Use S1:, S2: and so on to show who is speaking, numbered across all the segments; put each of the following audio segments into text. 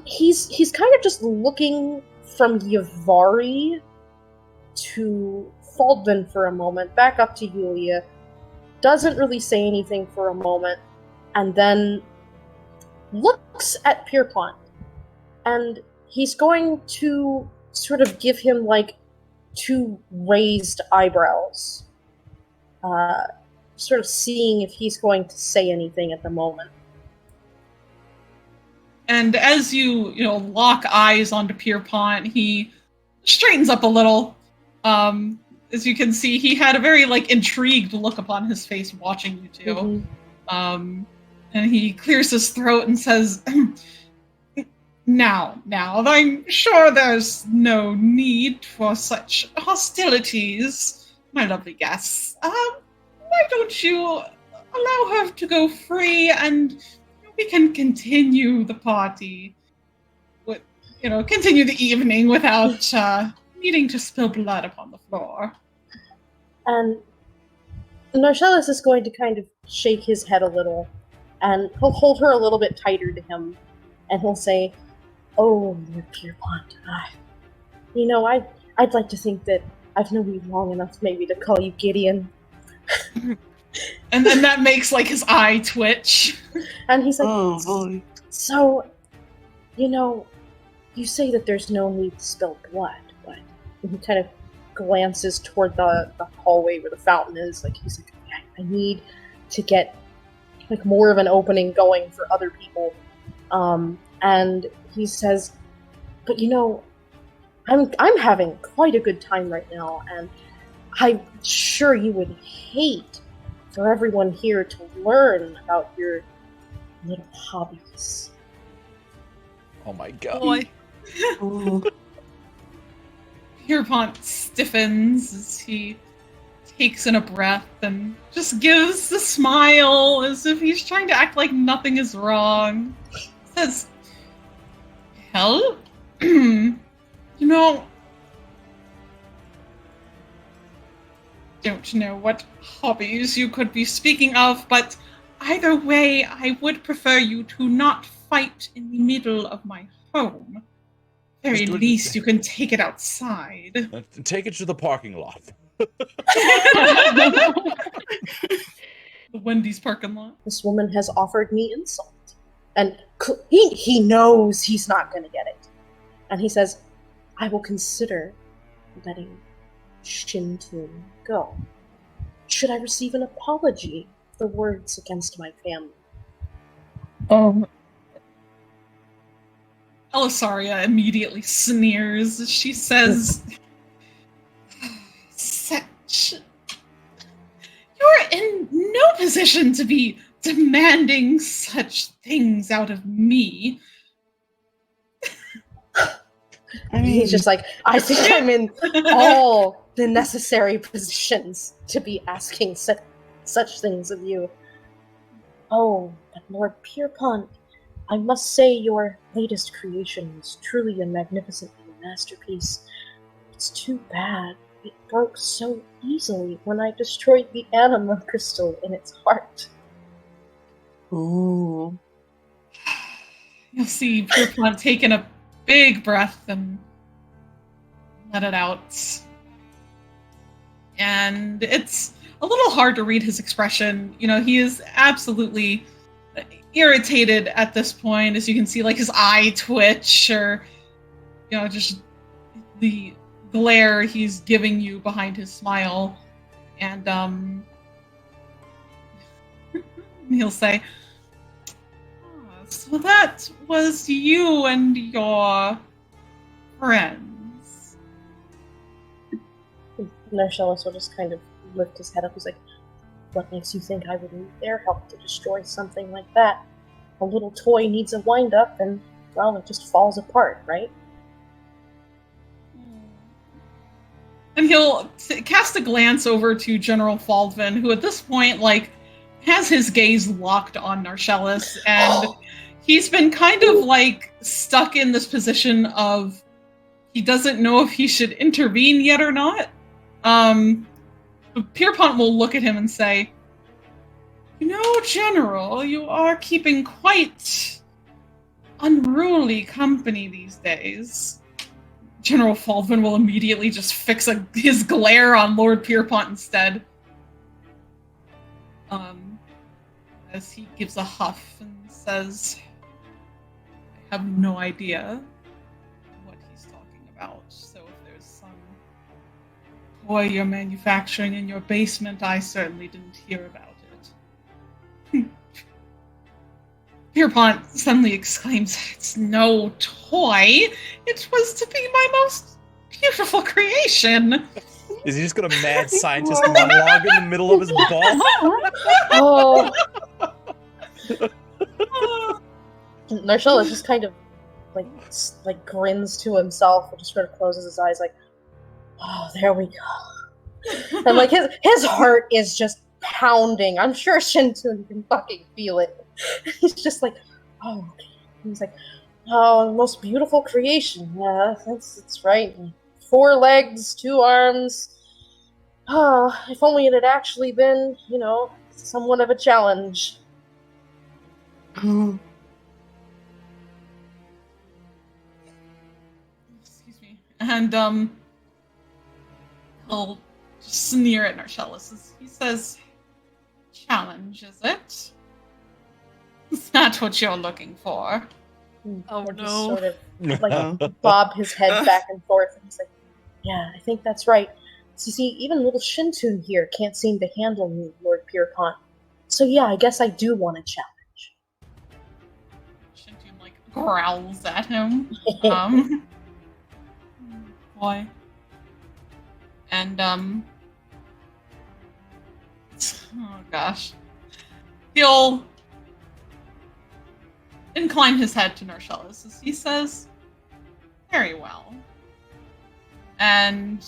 S1: He's kind of just looking from Yavari to Faldvin for a moment, back up to Yulia, doesn't really say anything for a moment, and then looks at Pierpont. And he's going to sort of give him, like, 2 raised eyebrows. Sort of seeing if he's going to say anything at the moment.
S2: And as you lock eyes onto Pierpont, he straightens up a little. As you can see, he had a very, intrigued look upon his face watching you two. Mm-hmm. And he clears his throat and says, Now, I'm sure there's no need for such hostilities, my lovely guests. Why don't you allow her to go free and we can continue the party, continue the evening without needing to spill blood upon the floor.
S1: And Narcellus is going to kind of shake his head a little, and he'll hold her a little bit tighter to him, and he'll say, "Oh, Lord Pierpont, I'd like to think that I've known you long enough maybe to call you Gideon."
S2: And then that makes, his eye twitch.
S1: And he's like,
S3: "Oh, boy.
S1: So, you say that there's no need to spill blood, but..." And he kind of glances toward the hallway where the fountain is. He's like, I need to get, more of an opening going for other people. And he says, but I'm having quite a good time right now, and I'm sure you would hate for everyone here to learn about your little hobbies.
S4: Oh my god.
S2: Boy. Pierpont stiffens as he takes in a breath and just gives the smile as if he's trying to act like nothing is wrong. Says, hell, don't know what hobbies you could be speaking of, but either way, I would prefer you to not fight in the middle of my home. Very least you can take it outside.
S4: Take it to the parking lot.
S2: The Wendy's parking lot.
S1: This woman has offered me insult. And he knows he's not going to get it. And he says, I will consider letting Shintun go. Should I receive an apology for words against my family?
S2: Elisaria immediately sneers. She says, You're in no position to be demanding such things out of me.
S1: He's just like, I think I'm in all the necessary positions to be asking such things of you. Oh, but Lord Pierpont, I must say your latest creation was truly a magnificent masterpiece. It's too bad it broke so easily when I destroyed the Anima crystal in its heart.
S3: Ooh.
S2: You'll see Pierpont taking a big breath and let it out. And it's a little hard to read his expression. He is absolutely irritated at this point, as you can see, his eye twitch, or just the glare he's giving you behind his smile. And he'll say, so that was you and your friends.
S1: Narcellus will just kind of lift his head up. He's like, what makes you think I would need their help to destroy something like that? A little toy needs a wind-up, and, well, it just falls apart, right?
S2: And he'll cast a glance over to General Faldvin, who at this point, has his gaze locked on Narcellus, and he's been kind of, stuck in this position of he doesn't know if he should intervene yet or not. Pierpont will look at him and say, General, you are keeping quite unruly company these days. General Faldvin will immediately just fix his glare on Lord Pierpont instead. As he gives a huff and says, I have no idea what he's talking about. So if there's some toy you're manufacturing in your basement, I certainly didn't hear about it. Pierpont suddenly exclaims, it's no toy. It was to be my most beautiful creation.
S4: Is he just gonna mad scientist monologue in the middle of his ball?
S1: Oh. Narshella just kind of like grins to himself and just sort of closes his eyes like, oh, there we go. And like his heart is just pounding. I'm sure Shintun can fucking feel it. He's just like, oh, okay. He's like, oh, most beautiful creation. Yeah, that's right. 4 legs, 2 arms. Oh, if only it had actually been, somewhat of a challenge.
S2: Excuse me. And, he'll just sneer at Narshellus. He says, challenge, is it? Is that what you're looking for?
S3: Oh,
S1: or
S3: no.
S1: just sort of, like, bob his head back and forth. And he's like, yeah, I think that's right. So, you see, even little Shintun here can't seem to handle me, Lord Pierpont. So yeah, I guess I do want a challenge.
S2: Shintun, growls at him. Boy. And, oh gosh. He'll incline his head to Narshellus as he says, very well. And,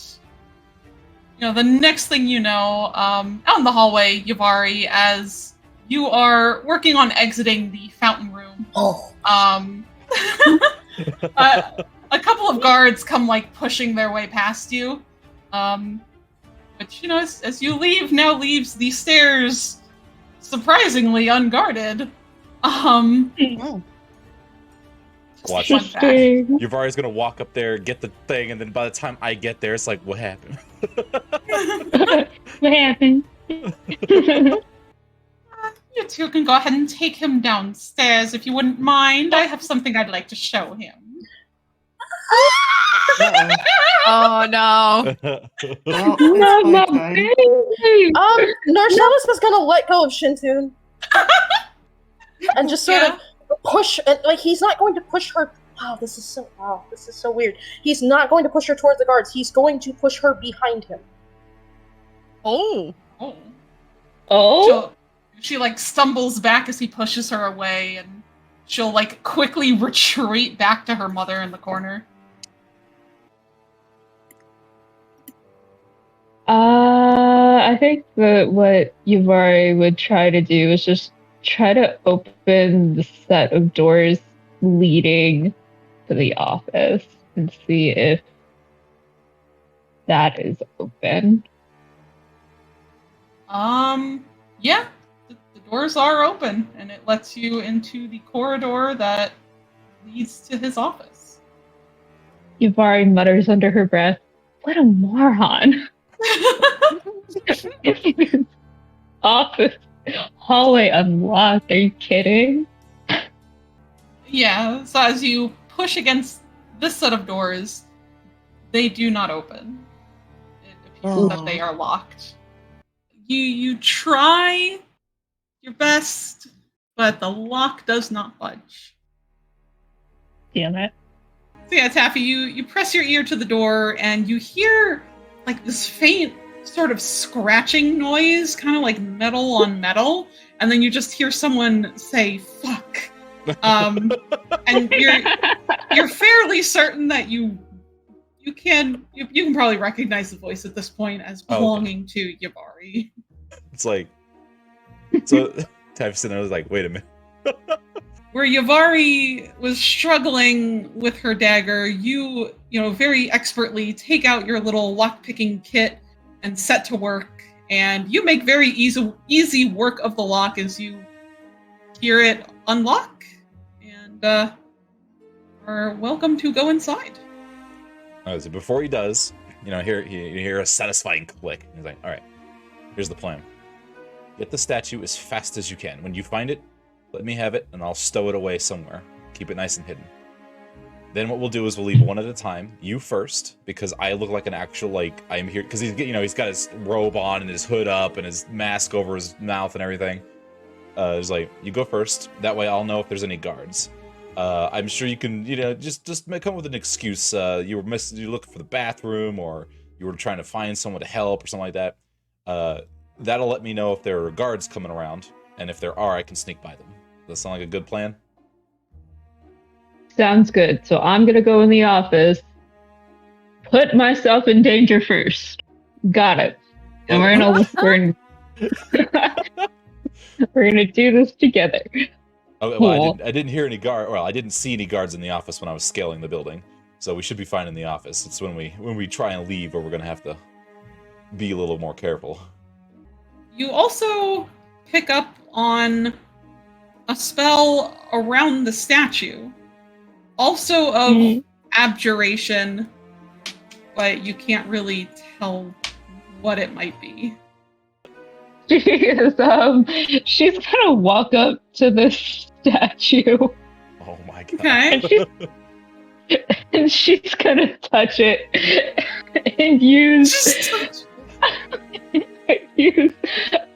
S2: the next thing you know, out in the hallway, Yavari, as you are working on exiting the fountain room, a couple of guards come, pushing their way past you. Which, as you leave, now leaves the stairs surprisingly unguarded.
S4: Watch. Yuvari's gonna walk up there, get the thing, and then by the time I get there, it's like, what happened?
S5: What happened?
S2: You two can go ahead and take him downstairs if you wouldn't mind. I have something I'd like to show him.
S3: Oh no.
S1: Narshellus is gonna let go of Shintun. And just sort of push, he's not going to push her. This is so weird. He's not going to push her towards the guards. He's going to push her behind him.
S3: Oh.
S2: She stumbles back as he pushes her away, and she'll quickly retreat back to her mother in the corner.
S5: I think that what Yavari would try to do is just try to open the set of doors leading to the office and see if that is open.
S2: Yeah, the doors are open, and it lets you into the corridor that leads to his office.
S5: Yavari mutters under her breath, what a moron. Office hallway unlocked, are you kidding?
S2: Yeah, so as you push against this set of doors, they do not open. It appears that they are locked. You try your best, but the lock does not budge.
S5: Damn it.
S2: So yeah, Taffy, you press your ear to the door and you hear this faint sort of scratching noise, kind of like metal on metal, and then you just hear someone say fuck. And you're fairly certain that you can probably recognize the voice at this point as belonging to Yavari.
S4: It's so Taffy was like, wait a minute.
S2: Where Yavari was struggling with her dagger, you very expertly take out your little lock-picking kit and set to work, and you make very easy work of the lock as you hear it unlock, and are welcome to go inside.
S4: So before he does, you hear a satisfying click. He's like, all right, here's the plan. Get the statue as fast as you can. When you find it, let me have it, and I'll stow it away somewhere. Keep it nice and hidden. Then what we'll do is we'll leave one at a time. You first, because I look like an actual, I'm here, because he's got his robe on and his hood up and his mask over his mouth and everything. It's like, you go first. That way I'll know if there's any guards. I'm sure you can, just come up with an excuse. You looking for the bathroom, or you were trying to find someone to help or something like that. That'll let me know if there are guards coming around, and if there are, I can sneak by them. Does that sound like a good plan?
S5: Sounds good. So I'm gonna go in the office, put myself in danger first. Got it. And we're gonna do this together.
S4: Okay, well, I didn't hear any guard. Well, I didn't see any guards in the office when I was scaling the building, so we should be fine in the office. It's when we try and leave where we're gonna have to be a little more careful.
S2: You also pick up on a spell around the statue, also of abjuration, but you can't really tell what it might be.
S5: She's gonna walk up to the statue.
S4: Oh my god.
S2: Okay.
S5: And she's gonna touch it and use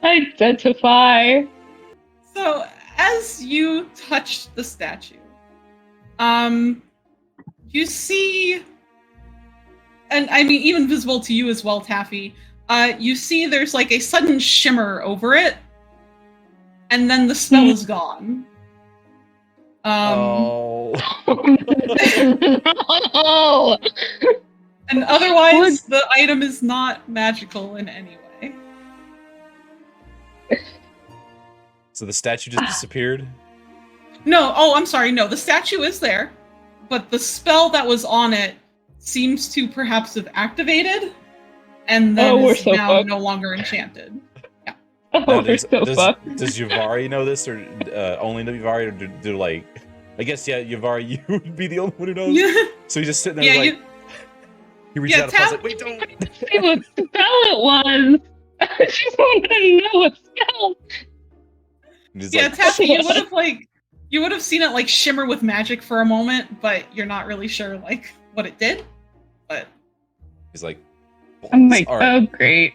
S5: identify.
S2: So as you touch the statue, you see, and I mean even visible to you as well, Taffy, you see there's like a sudden shimmer over it, and then the spell is gone.
S5: Oh.
S2: And otherwise, the item is not magical in any way.
S4: So the statue just disappeared?
S2: No, I'm sorry, no, the statue is there, but the spell that was on it seems to perhaps have activated, and then is now no longer enchanted. Yeah.
S4: Does Yavari know this, or only Yavari, or do I guess, Yavari, you would be the only one who knows?
S2: Yeah.
S4: So he's just sitting there he reaches out and like, wait, don't!
S5: See what spell it was! I just want to know what spell!
S2: Taffy, you would have seen it shimmer with magic for a moment, but you're not really sure what it did. But
S4: he's like,
S5: I'm like,
S4: all right.
S5: Oh great.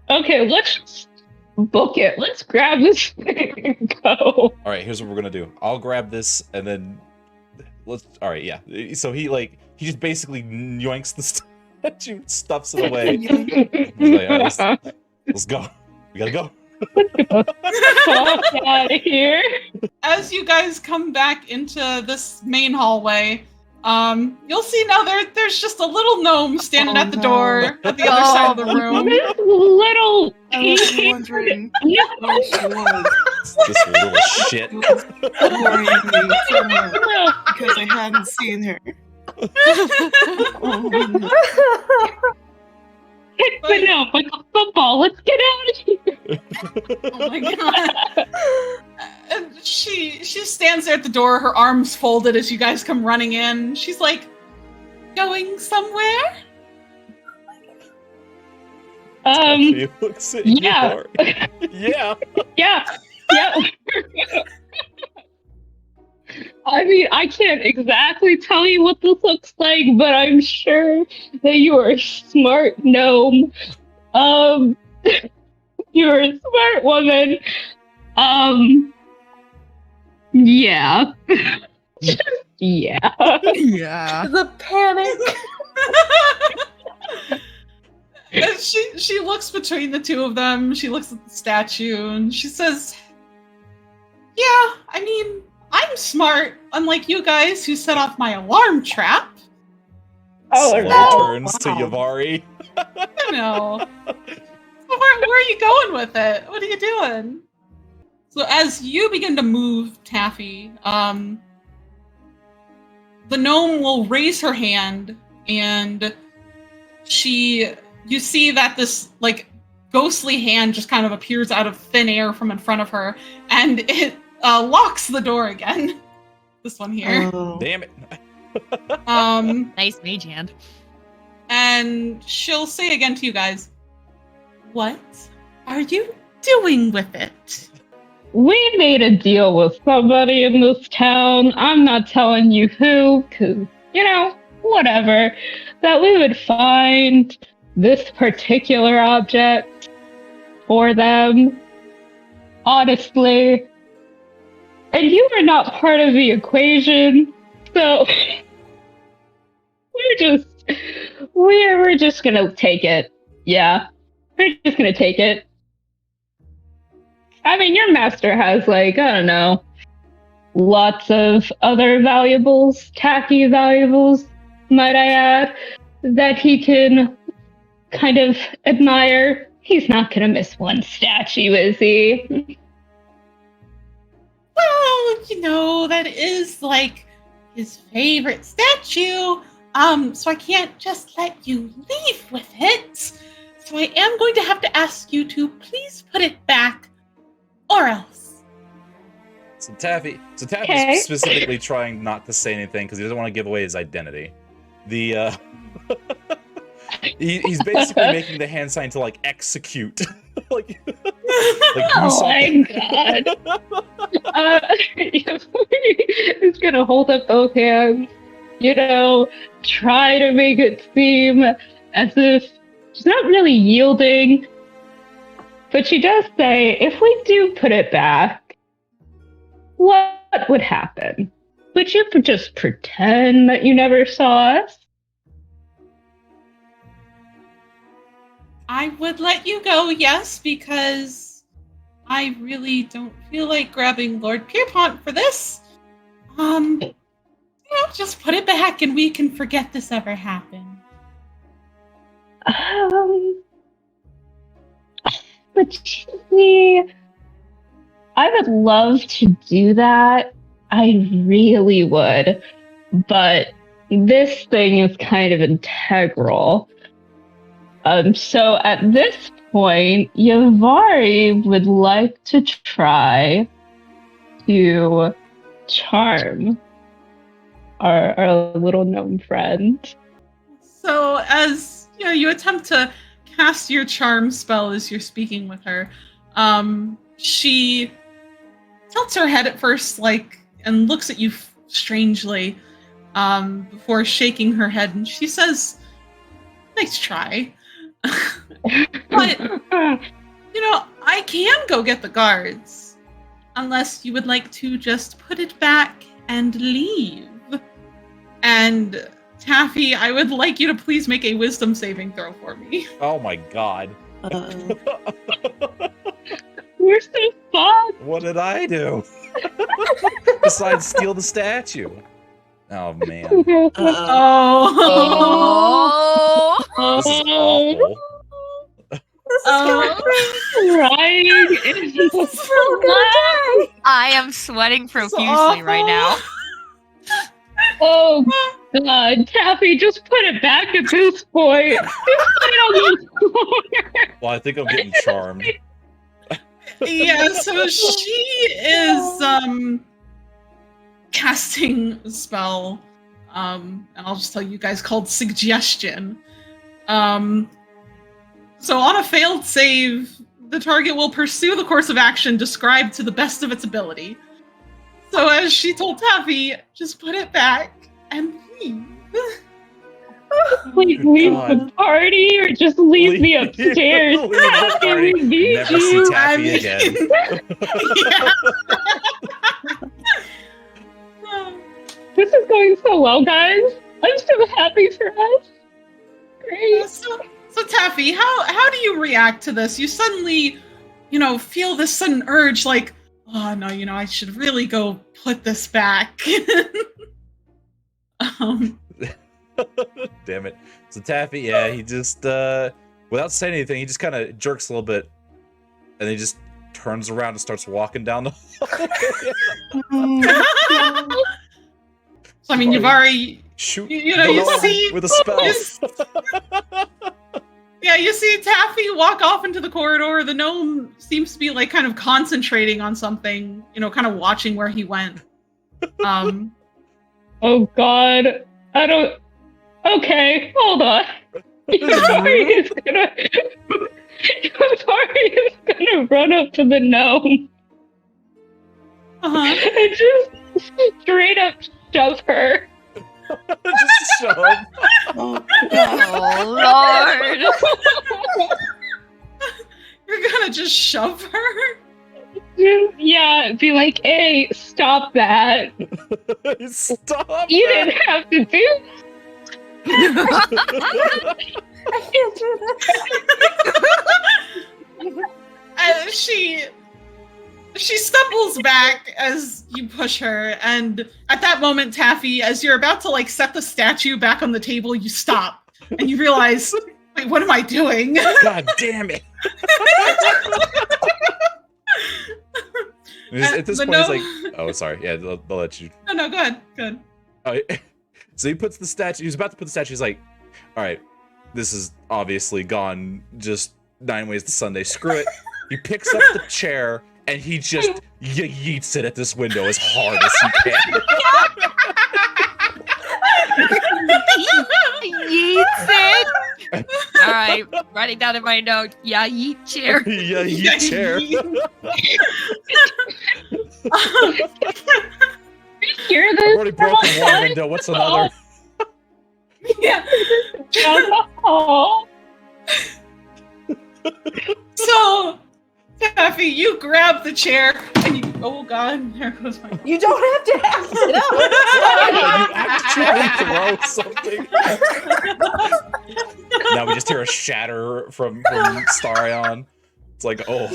S5: Okay, let's book it. Let's grab this thing and go.
S4: All right, here's what we're gonna do. I'll grab this, and then all right, yeah. So he just basically yoinks the statue, stuffs it away. He's like, all right, let's go. We gotta go.
S5: Fuck out of here.
S2: As you guys come back into this main hallway, you'll see now there's just a little gnome standing at the door at the other side of the room.
S5: This little
S6: I was wondering where she was.
S4: This little shit.
S6: Worrying me somewhere because I hadn't seen her.
S5: But no, like a football. Let's get out of here.
S2: Oh my god. And she stands there at the door, her arms folded as you guys come running in. She's like, going somewhere?
S4: He looks at
S5: yeah.
S4: Yeah.
S5: Yeah. I mean, I can't exactly tell you what this looks like, but I'm sure that you are a smart gnome. You're a smart woman. Yeah. Yeah.
S3: Yeah.
S1: The panic.
S2: And she looks between the two of them. She looks at the statue and she says, yeah, I mean, I'm smart, unlike you guys who set off my alarm trap.
S4: Turns to Yavari.
S2: I know. Where are you going with it? What are you doing? So as you begin to move, Taffy, the gnome will raise her hand, and you see that this ghostly hand just kind of appears out of thin air from in front of her, and it locks the door again. This one here.
S6: Oh.
S4: Damn it.
S3: Nice mage hand.
S2: And she'll say again to you guys, "What are you doing with it?"
S5: We made a deal with somebody in this town. I'm not telling you who, because, whatever. That we would find this particular object for them. Honestly. And you are not part of the equation, so we're just gonna take it. Yeah. We're just gonna take it. I mean, your master has, I don't know, lots of other valuables, tacky valuables, might I add, that he can kind of admire. He's not gonna miss one statue, is he?
S2: Well, that is, his favorite statue. So I can't just let you leave with it. So I am going to have to ask you to please put it back, or else.
S4: So Taffy's
S5: Okay.
S4: specifically trying not to say anything because he doesn't want to give away his identity. The he's basically making the hand sign to execute, do
S5: Oh
S4: something.
S5: my god. He's gonna hold up both hands, try to make it seem as if she's not really yielding. But she does say, if we do put it back, what would happen? Would you just pretend that you never saw us?
S2: I would let you go, yes, because I really don't feel like grabbing Lord Pierpont for this. Just put it back and we can forget this ever happened.
S5: But see, I would love to do that. I really would. But this thing is kind of integral. So at this point, Yavari would like to try to charm our little gnome friend.
S2: So as you attempt to cast your charm spell as you're speaking with her, she tilts her head at first, and looks at you strangely, before shaking her head, and she says, "Nice try." But, I can go get the guards, unless you would like to just put it back and leave. And Taffy, I would like you to please make a wisdom saving throw for me.
S4: Oh my god.
S5: You're so fun.
S4: What did I do? Besides steal the statue. Oh man.
S2: Oh.
S3: Oh.
S4: This is awful.
S5: Crying.
S3: I am sweating profusely
S2: awful.
S3: right now.
S5: Oh god, Taffy, just put it back at this point. Just put it on the floor.
S4: Well, I think I'm getting charmed.
S2: Yeah, so she is casting a spell, and I'll just tell you guys, called Suggestion. So on a failed save, the target will pursue the course of action described to the best of its ability. So as she told Taffy, just put it back and leave.
S5: Please leave the party or just leave me upstairs.
S4: Leave the
S5: Taffy,
S4: party.
S5: we need
S4: Never see
S5: you.
S4: Taffy again.
S2: Yeah.
S5: This is going so well, guys. I'm so happy for us. Great.
S2: So Taffy, how do you react to this? You suddenly, feel this sudden urge, oh no, I should really go put this back.
S4: Damn it. So Taffy, yeah, he just without saying anything, he just kind of jerks a little bit, and he just turns around and starts walking down the hallway.
S2: So I mean, you've already
S4: Shoot,
S2: you see
S4: with a spell.
S2: Yeah, you see Taffy walk off into the corridor. The gnome seems to be kind of concentrating on something, kind of watching where he went.
S5: Oh God, I don't. Okay, hold on. Yubari is gonna run up to the gnome
S2: Uh-huh.
S5: and just straight up shove her.
S4: Just shove.
S6: Oh, God.
S3: Oh Lord.
S2: You're gonna just shove her?
S5: Yeah, be like, hey, stop that.
S4: Stop
S5: You
S4: that.
S5: didn't have to do.
S1: I can't do that.
S2: She stumbles back as you push her, and at that moment, Taffy, as you're about to like set the statue back on the table, you stop and you realize, wait, what am I doing?
S4: God damn it. At this
S2: The
S4: point, he's
S2: gnome-
S4: like, oh, sorry. Yeah, they'll let you.
S2: No, go ahead. Good.
S4: Oh, so he puts the statue. He's about to put the statue. He's like, all right, this is obviously gone just 9 ways to Sunday. Screw it. He picks up the chair and he just yeets it at this window as hard as he can.
S3: Yeets it. All right, writing down in my note. Yeah, yeet chair.
S4: Yeah, yeet chair.
S5: Hear
S4: I've
S5: this?
S4: already broken one window. What's another?
S2: Yeah.
S5: Down the hall.
S2: So, Taffy, you grab the chair and you. Oh God, there goes my.
S1: You don't have to ask it up.
S4: You actually throw something. Now we just hear a shatter from Starion. It's like, oh.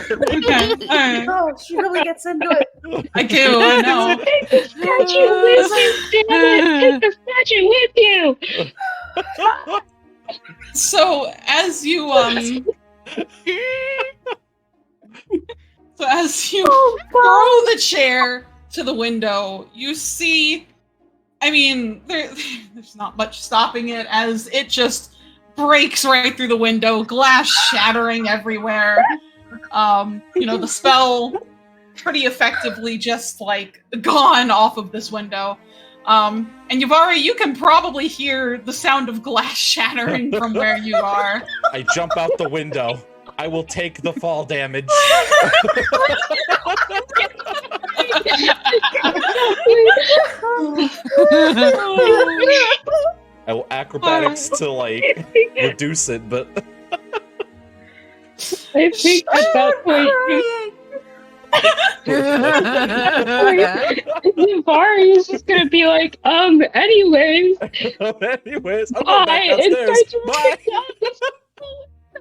S2: Okay, all right.
S1: Oh, she really gets into it.
S2: I do. I know.
S5: Take the statue with you, damn it! Take the statue with you.
S2: So as you throw the chair to the window, you see. I mean, there's not much stopping it as it just breaks right through the window, glass shattering everywhere. The spell pretty effectively just like gone off of this window. And Yubari, you can probably hear the sound of glass shattering from where you are.
S4: I jump out the window. I will take the fall damage. I will acrobatics to like reduce it, but
S5: I think at that point, Yubari is just gonna be like, anyways,
S4: anyways, I'm going back
S5: bye, and
S4: downstairs.
S5: starts
S4: Bye.
S5: running down the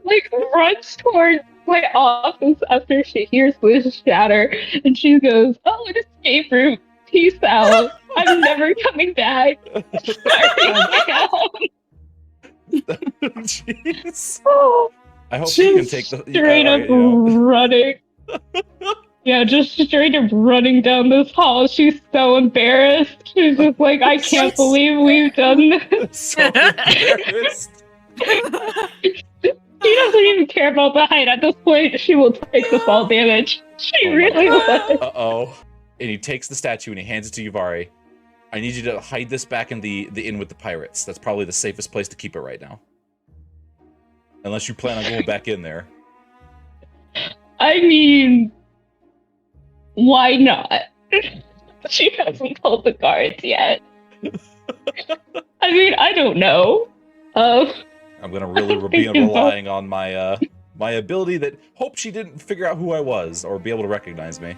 S5: like runs towards my office after she hears this shatter, and she goes, "Oh, an escape route. Peace out. I'm never coming back."
S4: Jeez.
S5: Oh,
S4: I hope you can
S5: just
S4: take the
S5: straight up running. Yeah, just straight up running down this hall. She's so embarrassed. She's just like, I can't believe we've done this.
S4: So embarrassed.
S5: She doesn't even care about the height. At this point, she will take the fall damage. She really would.
S4: Uh-oh. And he takes the statue and he hands it to Yubari. I need you to hide this back in the inn with the pirates. That's probably the safest place to keep it right now. Unless you plan on going back in there.
S5: I mean, why not? She hasn't pulled the cards yet. I mean, I don't know.
S4: I'm gonna really be relying on my my ability that hope she didn't figure out who I was or be able to recognize me.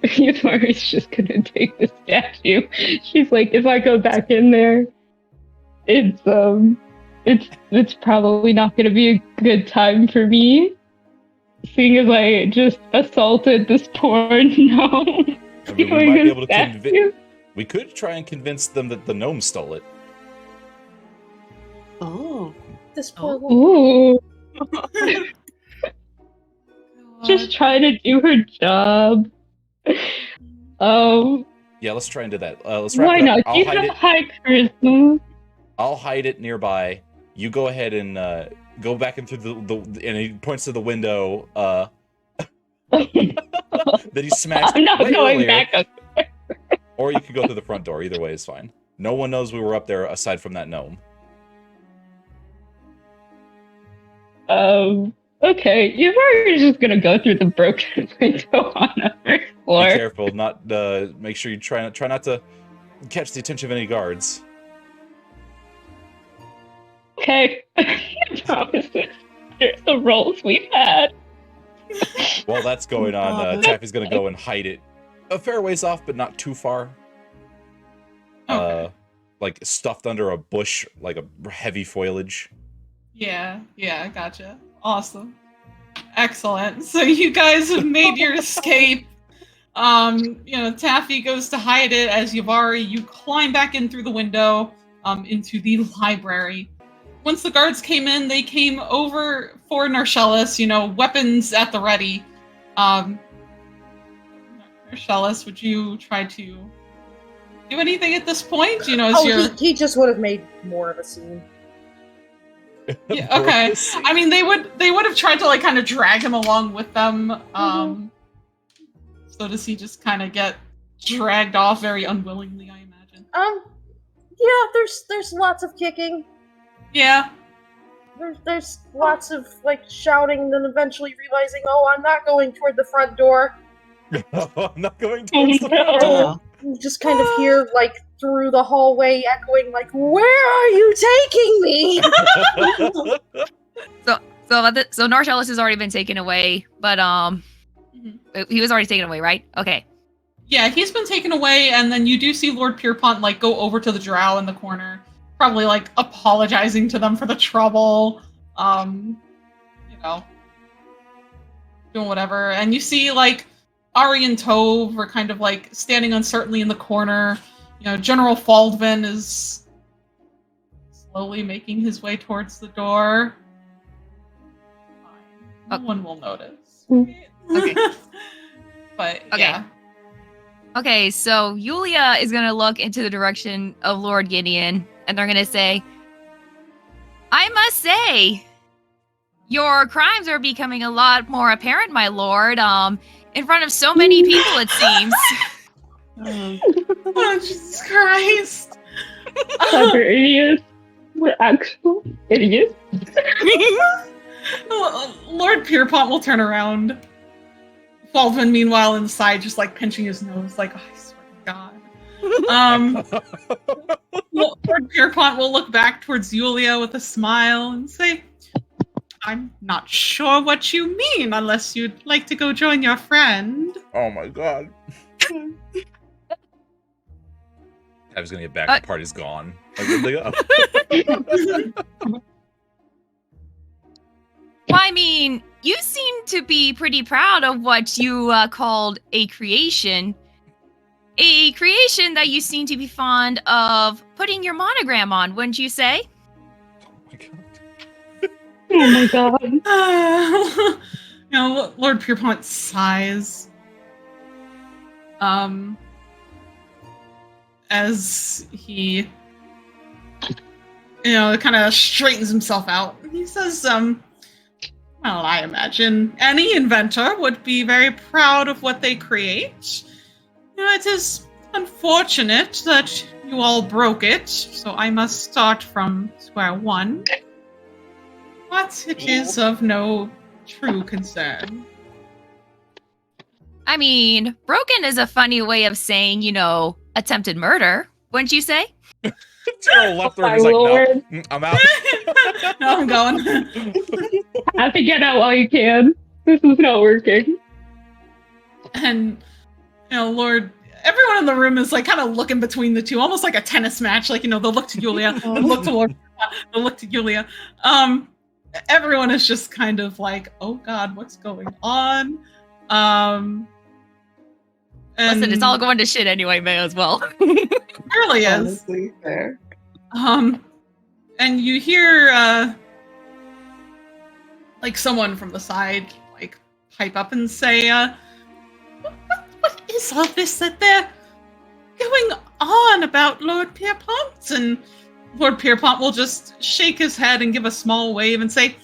S5: Yubari's just gonna take the statue. She's like, if I go back in there, it's probably not gonna be a good time for me. Seeing as I just assaulted this poor gnome.
S4: I mean, we might be able to convince. We could try and convince them that the gnome stole it.
S6: Oh.
S1: This poor woman.
S5: Ooh. Just trying to do her job.
S4: Yeah, let's try and do that. Let's wrap
S5: Why
S4: it up.
S5: not? You have high charisma.
S4: I'll hide it nearby. You go ahead and go back in through the and he points to the window. that he smashed
S5: I'm not
S4: way
S5: going
S4: earlier.
S5: back up.
S4: Or you could go through the front door. Either way is fine. No one knows we were up there aside from that gnome.
S5: Okay, you're probably just gonna go through the broken window on the first floor.
S4: Be careful, not make sure you try not to catch the attention of any guards.
S5: Okay. Promise the rolls we've had.
S4: While that's going on, Taffy's gonna go and hide it a fair ways off, but not too far.
S2: Okay.
S4: Like stuffed under a bush, like a heavy foliage.
S2: Yeah, gotcha. Awesome. Excellent. So you guys have made your escape. Taffy goes to hide it as Yavari. You climb back in through the window into the library. Once the guards came in, they came over for Narcellus, weapons at the ready. Narcellus, would you try to do anything at this point?
S1: He just would have made more of a scene.
S2: Yeah, okay. I mean, they would have tried to kind of drag him along with them. So does he just kind of get dragged off very unwillingly, I imagine?
S1: Yeah, there's lots of kicking.
S2: Yeah.
S1: There's lots of shouting, then eventually realizing, I'm not going toward the front door.
S4: I'm not going towards the front door.
S6: Oh.
S1: You just kind of hear through the hallway echoing where are you taking me?
S3: So Narcellus has already been taken away, but he was already taken away, right? Okay.
S2: Yeah, he's been taken away, and then you do see Lord Pierpont go over to the drow in the corner, probably apologizing to them for the trouble, doing whatever. And you see Ari and Tove are kind of standing uncertainly in the corner. General Faldvin is slowly making his way towards the door. Fine. No one will notice.
S3: Okay.
S2: But
S3: Okay.
S2: yeah.
S3: Okay, so Yulia is going to look into the direction of Lord Gideon, and they're going to say, I must say, your crimes are becoming a lot more apparent, my lord, in front of so many people, it seems.
S2: Oh, Jesus Christ.
S5: Clever idiots. We're actual idiots.
S2: Lord Pierpont will turn around. Baldwin, meanwhile, inside, just pinching his nose, I swear to God. Lord Pierpont will look back towards Yulia with a smile and say, I'm not sure what you mean, unless you'd like to go join your friend.
S4: Oh my God. I was gonna get back. The party's gone.
S3: Well, I mean, you seem to be pretty proud of what you called a creation. A creation that you seem to be fond of putting your monogram on, wouldn't you say?
S5: Oh my God.
S2: Lord Pierpont sighs. As he, kind of straightens himself out. He says, well, I imagine any inventor would be very proud of what they create. It is unfortunate that you all broke it, so I must start from square one. But it is of no true concern.
S3: I mean, broken is a funny way of saying, attempted murder, wouldn't you say?
S4: General Lefthorn
S5: My
S4: is
S5: lord.
S4: no, I'm out.
S2: No, I'm going.
S5: Have to get out while you can. This is not working.
S2: And, Lord, everyone in the room is kind of looking between the two, almost like a tennis match. They'll look to Yulia, they'll look to Lord, they'll look to Yulia. Everyone is just kind of oh God, what's going on? And
S3: Listen, it's all going to shit anyway, may as well.
S2: It really is.
S6: Honestly, fair.
S2: And you hear someone from the side pipe up and say, what is all this that they're going on about Lord Pierpont? And Lord Pierpont will just shake his head and give a small wave and say,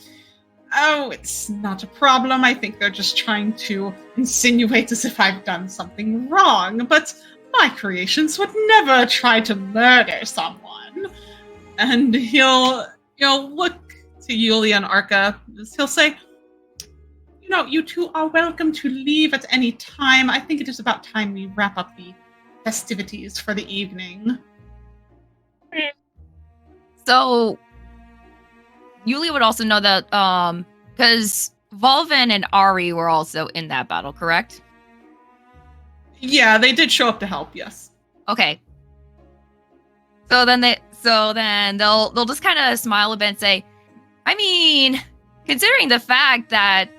S2: Oh, it's not a problem. I think they're just trying to insinuate as if I've done something wrong, but my creations would never try to murder someone. And he'll look to Yulia and Arca. He'll say, you two are welcome to leave at any time. I think it is about time we wrap up the festivities for the evening.
S3: So, Yulia would also know that, because Volvin and Ari were also in that battle, correct?
S2: Yeah, they did show up to help, yes.
S3: Okay. So then they'll just kind of smile a bit and say, I mean, considering the fact that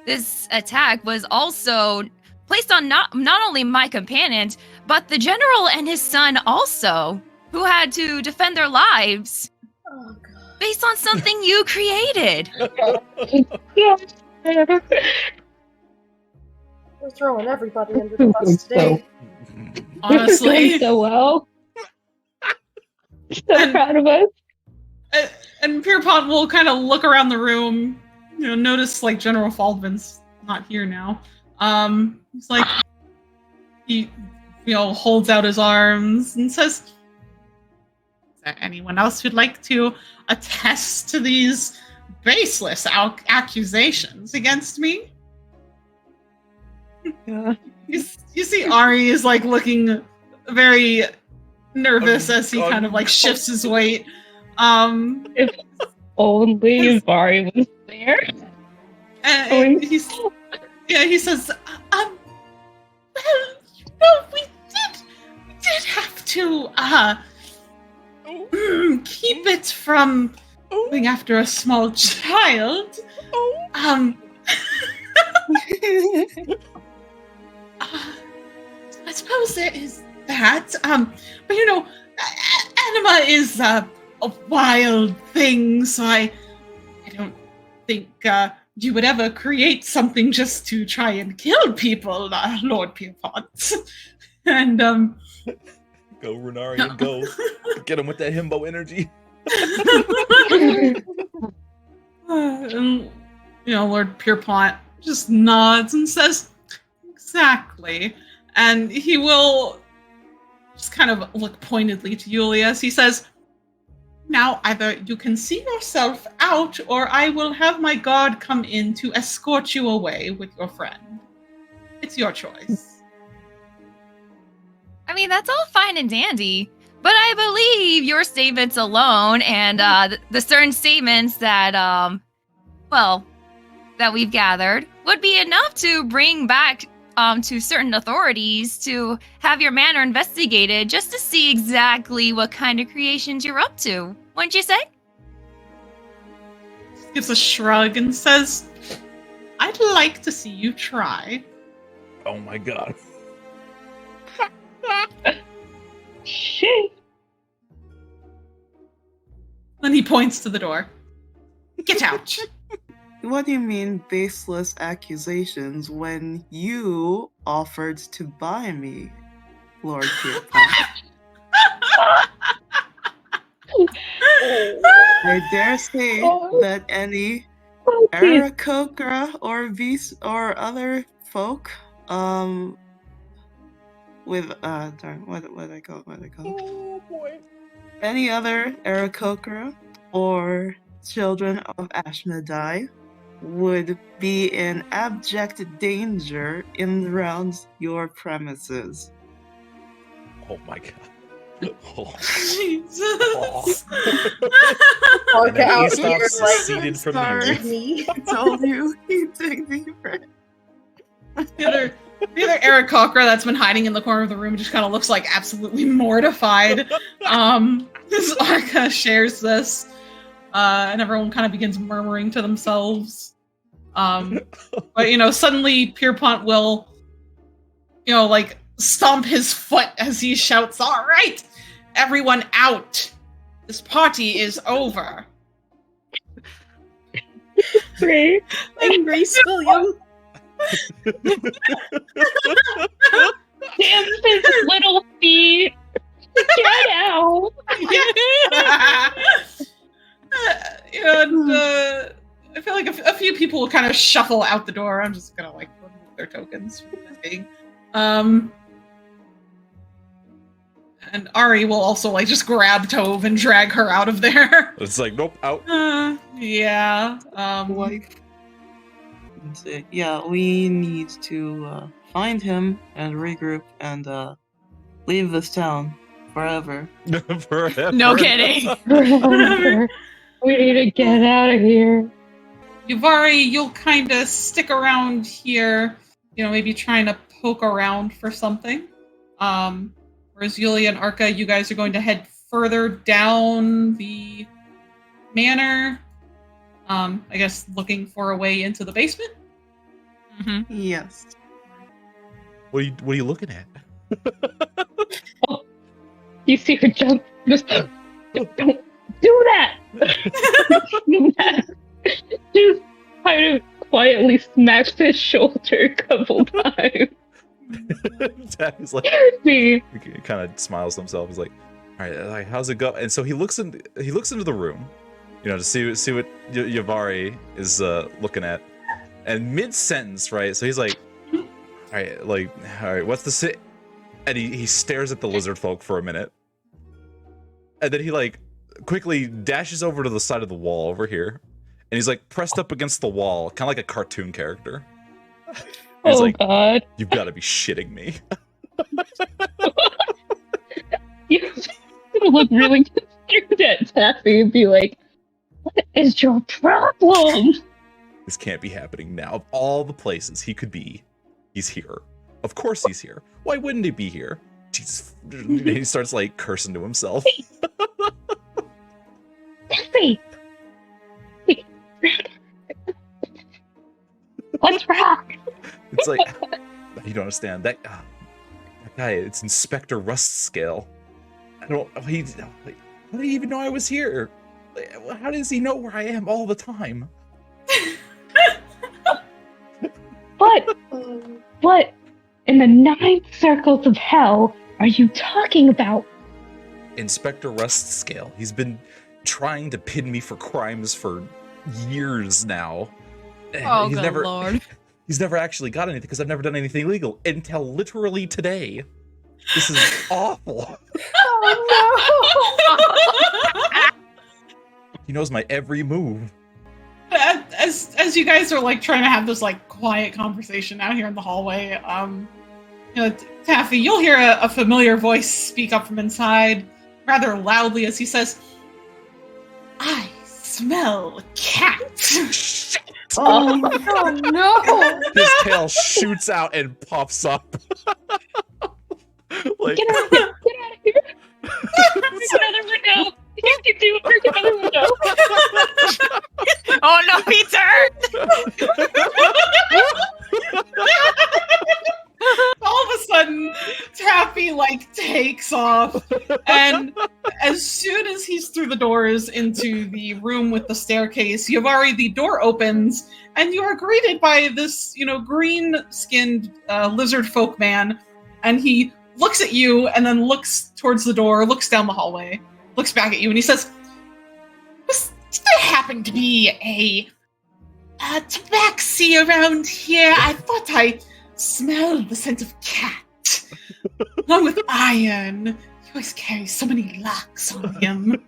S3: this attack was also placed on not only my companion, but the general and his son also, who had to defend their lives.
S1: Oh, God.
S3: Based on something you created.
S1: We're throwing everybody under the bus today.
S2: Honestly.
S5: So well. So proud of us.
S2: And Pierpont will kind of look around the room, notice like General Faldvin's not here now. He's like, he holds out his arms and says, "Is there anyone else who'd like to attest to these baseless accusations against me?"
S6: Yeah.
S2: You see Ari is like looking very nervous as he kind of like shifts his weight.
S5: If only Vari was there.
S2: And he says, well, we did have to keep it from going after a small child. I suppose there is that. But Anima is a wild thing, so I don't think you would ever create something just to try and kill people, Lord Pierpont. And
S4: Go, Renarian, go. Get him with that himbo energy.
S2: And, Lord Pierpont just nods and says, exactly. And he will just kind of look pointedly to Yulia as he says, now either you can see yourself out or I will have my guard come in to escort you away with your friend. It's your choice.
S3: I mean, that's all fine and dandy, but I believe your statements alone and the certain statements that, that we've gathered would be enough to bring back to certain authorities to have your manor investigated just to see exactly what kind of creations you're up to. Wouldn't you say?
S2: Gives a shrug and says, I'd like to see you try.
S4: Oh my god.
S5: Shit.
S2: Then he points to the door. Get out.
S6: What do you mean baseless accusations when you offered to buy me, Lord Pierpont? I dare say that any Aarakocra or other folk with what I call
S4: Oh boy.
S6: any other Aarakocra or children of Ashmedai would be in abject danger in around your premises.
S4: Oh my god. Oh.
S2: Jesus.
S4: And then
S1: out
S4: he
S1: here,
S4: stops
S1: like,
S4: seceded from
S6: sorry.
S4: you.
S1: me.
S6: I told you, he dig deeper.
S2: The other Eric Cochra that's been hiding in the corner of the room just kind of looks like absolutely mortified. This Arca shares this, and everyone kind of begins murmuring to themselves. But suddenly Pierpont will, stomp his foot as he shouts, "All right, everyone out! This party is over."
S5: Great.
S1: And Grace William.
S5: Damn his little feet. Get out.
S2: And I feel like a few kind of shuffle out the door. I'm just gonna like remove their tokens for the time being. And Ari will also like just grab Tove and drag her out of there.
S4: It's like, nope, out.
S2: Yeah.
S6: Life. Yeah, we need to find him and regroup and leave this town forever.
S4: Forever.
S3: No kidding.
S5: We need to get out of here.
S2: Yuvari, you'll kind of stick around here, maybe trying to poke around for something. Whereas Yulia and Arca, you guys are going to head further down the manor. I guess looking for a way into the basement.
S3: Mm-hmm.
S6: Yes.
S4: What are you looking at?
S5: Oh, you see her jump. Just don't do that. Do that. Just kind of quietly smacks his shoulder a couple times.
S4: He's like,
S5: See.
S4: he kind of smiles to himself. He's like, all right, like, how's it go? And so he looks into the room, to see what Yuvari is looking at. And mid-sentence, right? So he's like, all right, what's the sit? And he stares at the lizard folk for a minute. And then he like quickly dashes over to the side of the wall over here. And he's like pressed up against the wall, kind of like a cartoon character. He's like,
S5: God.
S4: You've got to be shitting me.
S5: You're gonna look really confused at Taffy and be like, what is your problem?
S4: This can't be happening now. Of all the places he could be, he's here. Of course he's here. Why wouldn't he be here? Jesus. He starts like cursing to himself.
S5: Taffy! What's wrong?
S4: It's like, you don't understand. That guy, it's Inspector Rust Scale. How did he even know I was here? How does he know where I am all the time?
S5: What in the 9 circles of hell are you talking about?
S4: Inspector Rust Scale. He's been trying to pin me for crimes for years now.
S3: Oh, good Lord.
S4: He's never actually got anything because I've never done anything illegal until literally today. This is awful.
S1: Oh
S4: He knows my every move.
S2: As you guys are like trying to have this like quiet conversation out here in the hallway, Taffy, you'll hear a familiar voice speak up from inside rather loudly as he says, "I smell a cat."
S1: no!
S4: His tail shoots out and pops up. Like,
S5: Get out of here! Break another window! You can do it! Break another window!
S3: Oh no, Peter!
S2: All of a sudden, Taffy like takes off, and as soon as he's through the doors into the room with the staircase, the door opens, and you are greeted by this, green-skinned lizard folk man, and he looks at you and then looks towards the door, looks down the hallway, looks back at you, and he says, "Does there happen to be a tabaxi around here? I thought I smelled the scent of cat. Along with iron. He always carries so many locks on him."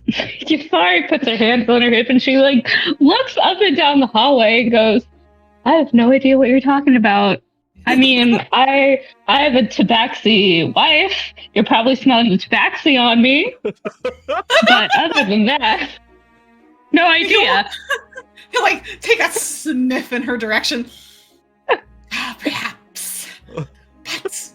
S5: Jafari puts her hands on her hip and she like looks up and down the hallway and goes, I have no idea what you're talking about. I mean, I have a tabaxi wife. You're probably smelling the tabaxi on me. But other than that, no idea.
S2: He'll like take a sniff in her direction. Perhaps. But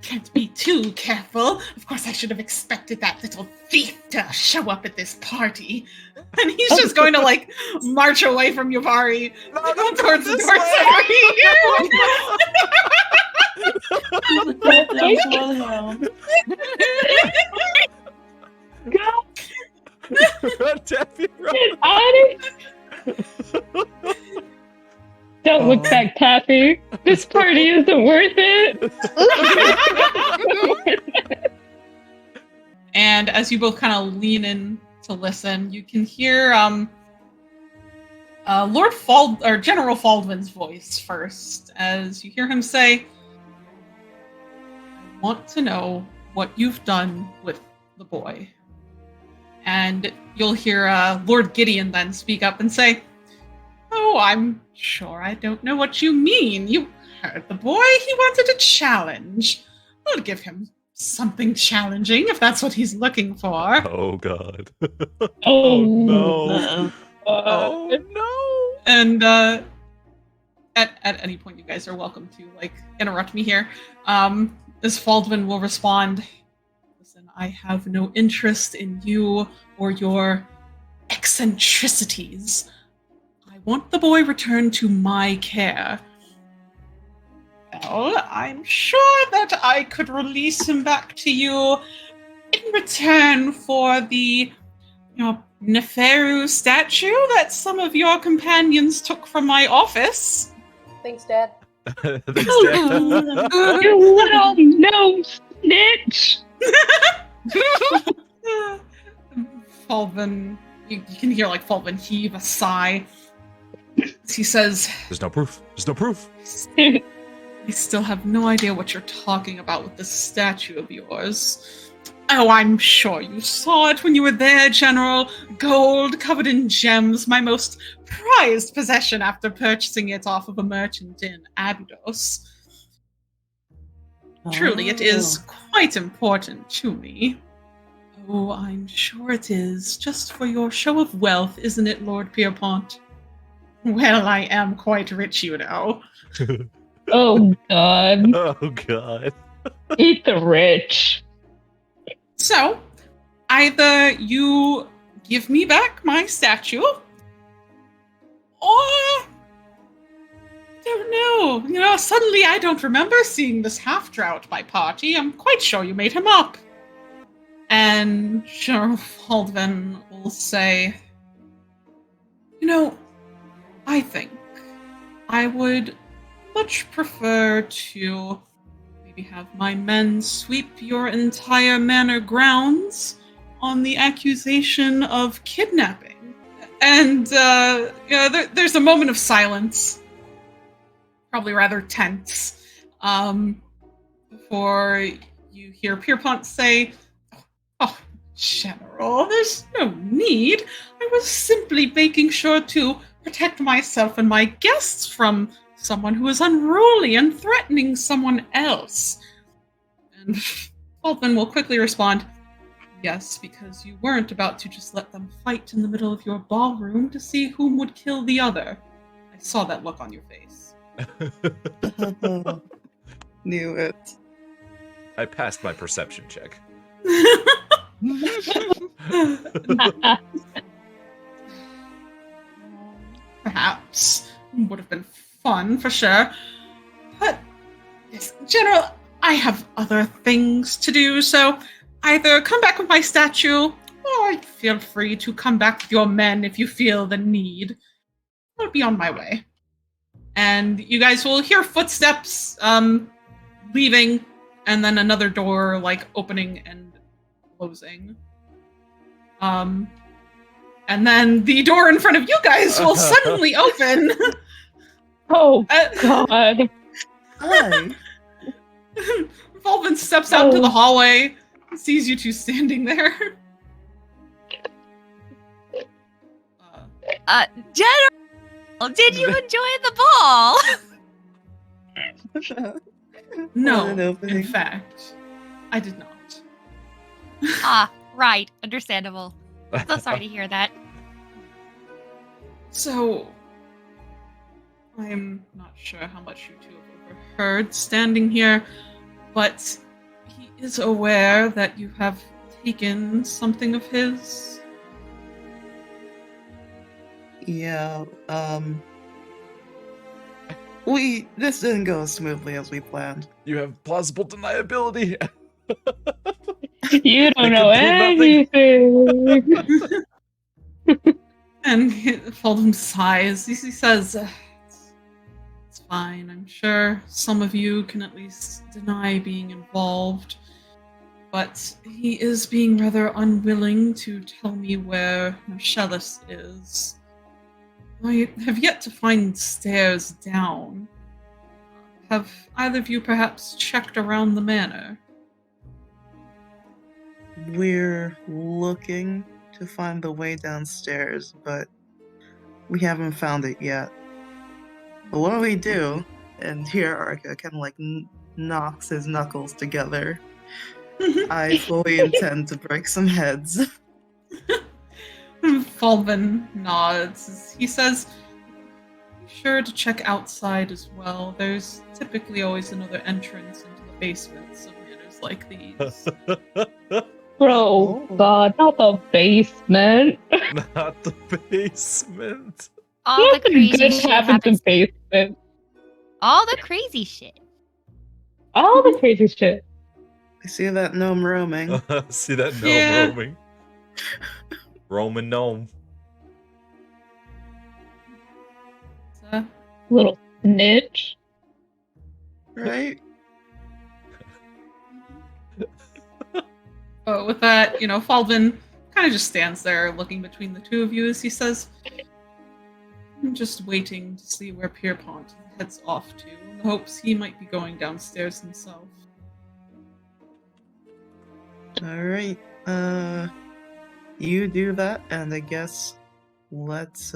S2: can't be too careful. Of course, I should have expected that little thief to show up at this party. And he's just going to like march away from Yuvari towards the door.
S5: Go.
S4: Taffy,
S5: Don't look back, Taffy. This party isn't worth it.
S2: And as you both kind of lean in to listen, you can hear General Faldwin's voice first, as you hear him say, "I want to know what you've done with the boy." And you'll hear Lord Gideon then speak up and say, "Oh, I'm sure I don't know what you mean. You heard the boy. He wanted a challenge. I'll give him something challenging if that's what he's looking for."
S4: Oh God.
S5: Oh,
S4: no. Oh no.
S2: And at any point, you guys are welcome to interrupt me here. As Faldwin will respond, "Listen, I have no interest in you or your eccentricities. I want the boy returned to my care. Well, I'm sure that I could release him back to you in return for the, Neferu statue that some of your companions took from my office."
S1: Thanks, Dad.
S4: Thanks, Dad.
S5: You little no snitch!
S2: Faldwin, you can hear Faldwin heave a sigh. He says,
S4: There's no proof. There's no proof.
S2: "I still have no idea what you're talking about with this statue of yours." "Oh, I'm sure you saw it when you were there, General. Gold covered in gems, my most prized possession after purchasing it off of a merchant in Abydos. Truly, it is quite important to me." "Oh, I'm sure it is. Just for your show of wealth, isn't it, Lord Pierpont?" "Well, I am quite rich, you know."
S5: Oh God.
S4: Oh God.
S5: Eat the rich.
S2: "So, either you give me back my statue, or don't know. Suddenly I don't remember seeing this half-drow at my party. I'm quite sure you made him up." And General Faldwin will say, "I think I would much prefer to maybe have my men sweep your entire manor grounds on the accusation of kidnapping." And there's a moment of silence, probably rather tense, before you hear Pierpont say, "Oh, General, there's no need. I was simply making sure to protect myself and my guests from someone who is unruly and threatening someone else." And Faldwin will quickly respond, "Yes, because you weren't about to just let them fight in the middle of your ballroom to see whom would kill the other. I saw that look on your face."
S6: Knew it.
S4: I passed my perception check.
S2: Perhaps. Would have been fun, for sure. But, yes, General, I have other things to do, so either come back with my statue, or feel free to come back with your men if you feel the need. I'll be on my way." And you guys will hear footsteps leaving, and then another door opening and closing. And then the door in front of you guys will suddenly open.
S5: Oh God.
S6: Hi.
S2: Volvin steps out to the hallway, sees you two standing there.
S3: General, did you enjoy the ball?
S2: No,
S6: What an opening.
S2: in fact, I did not.
S3: Ah, right. Understandable. So sorry to hear that.
S2: So, I'm not sure how much you two have overheard standing here, but he is aware that you have taken something of his.
S6: Yeah, this didn't go as smoothly as we planned.
S4: You have plausible deniability.
S5: You don't know
S4: They can
S5: anything.
S2: And Faldum sighs. He says, "It's fine. I'm sure some of you can at least deny being involved. but he is being rather unwilling to tell me where Marcellus is. I have yet to find stairs down. Have either of you perhaps checked around the manor?
S6: We're looking to find the way downstairs, but we haven't found it yet. But when we do, and here Arca kind of like knocks his knuckles together, I fully intend to break some heads.
S2: Fulvin nods. He says, "Be sure to check outside as well. There's typically always another entrance into the basements of manors like these."
S5: Bro, God, not the basement.
S4: Not the basement.
S3: All the
S5: Nothing
S3: crazy
S5: good
S3: shit
S5: happens in
S3: happens.
S5: basement.
S3: All the crazy shit.
S5: All the crazy shit.
S6: I see that gnome roaming.
S4: See that gnome
S2: Yeah.
S4: roaming. Roman gnome.
S2: So,
S5: Little snitch.
S6: Right?
S2: but with that, Fulvin kind of just stands there looking between the two of you as he says, "I'm just waiting to see where Pierpont heads off to, in the hopes he might be going downstairs himself."
S6: Alright. You do that, and I guess let's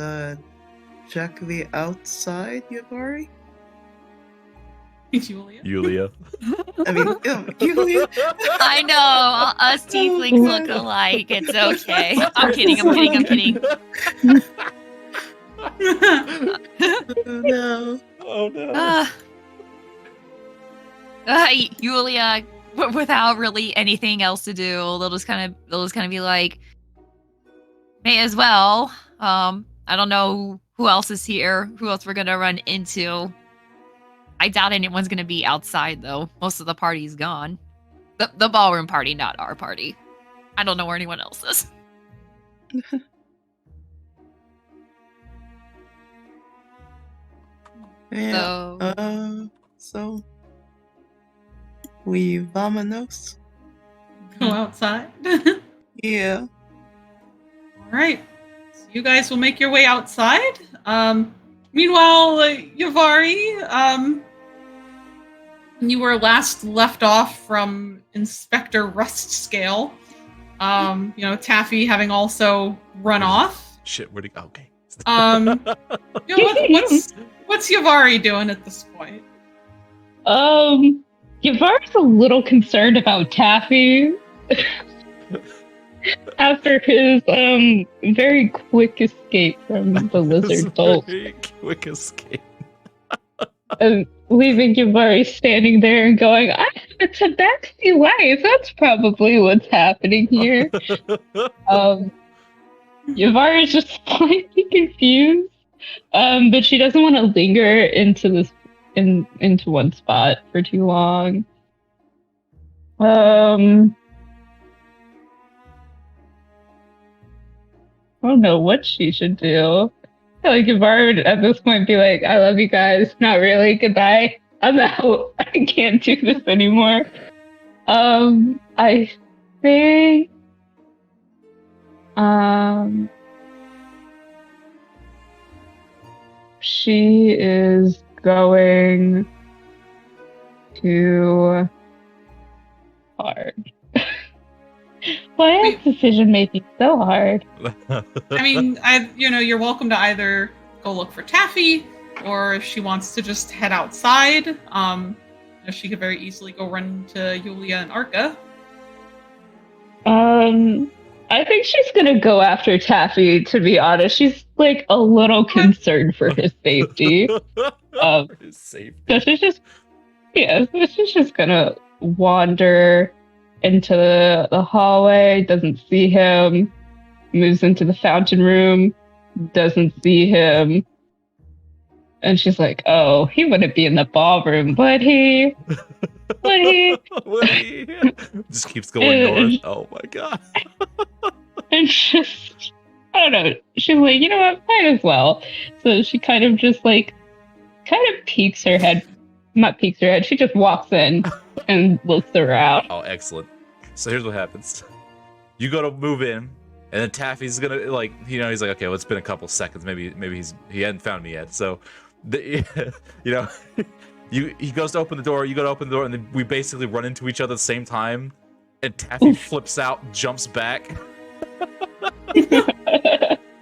S6: check the outside, Yavari?
S2: Julia.
S4: Yulia.
S6: I mean, you.
S3: I know, us tieflings look alike. It's okay. I'm kidding.
S6: Oh, no.
S4: Oh no.
S3: Yulia, without really anything else to do, they'll just kind of be like, may as well. I don't know who else is here, who else we're gonna run into. I doubt anyone's gonna be outside though. Most of the party's gone. The ballroom party, not our party. I don't know where anyone else is.
S6: Yeah. So we vamonos?
S2: Go outside.
S6: Yeah.
S2: Alright. So you guys will make your way outside. Meanwhile, Yavari, when you were last left off from Inspector Rustscale, Taffy having also run off.
S4: Shit, where'd he go? Okay.
S2: What's Yavari doing at this point?
S5: Yavari's a little concerned about Taffy. After his very quick escape from the lizard bolt.
S4: Very quick escape.
S5: And leaving Yavari standing there and going, I have a tabaxi wife. That's probably what's happening here. Yavari is just slightly confused. But she doesn't want to linger into one spot for too long. I don't know what she should do. I feel like Yavari would at this point be like, I love you guys. Not really. Goodbye. I'm out. I can't do this anymore. I think she is going to hard. Why is decision making so hard?
S2: I mean, you're welcome to either go look for Taffy, or if she wants to just head outside, she could very easily go run to Yulia and Arca.
S5: I think she's gonna go after Taffy, to be honest. She's like a little concerned for his safety.
S4: His safety.
S5: So she's just gonna wander into the hallway, doesn't see him, moves into the fountain room, doesn't see him. And she's like, oh, he wouldn't be in the ballroom, would he? Would he?
S4: Would he? Just keeps going north. Oh my god.
S5: And just, I don't know. She's like, you know what? Might as well. So she kind of peeks her head. Not peeks her head. She just walks in and looks around.
S4: Oh, excellent. So here's what happens. You go to move in, and then Taffy's gonna he's like, okay, well, it's been a couple seconds. Maybe he hadn't found me yet. So, he goes to open the door. You go to open the door, and then we basically run into each other at the same time. And Taffy flips out, jumps back.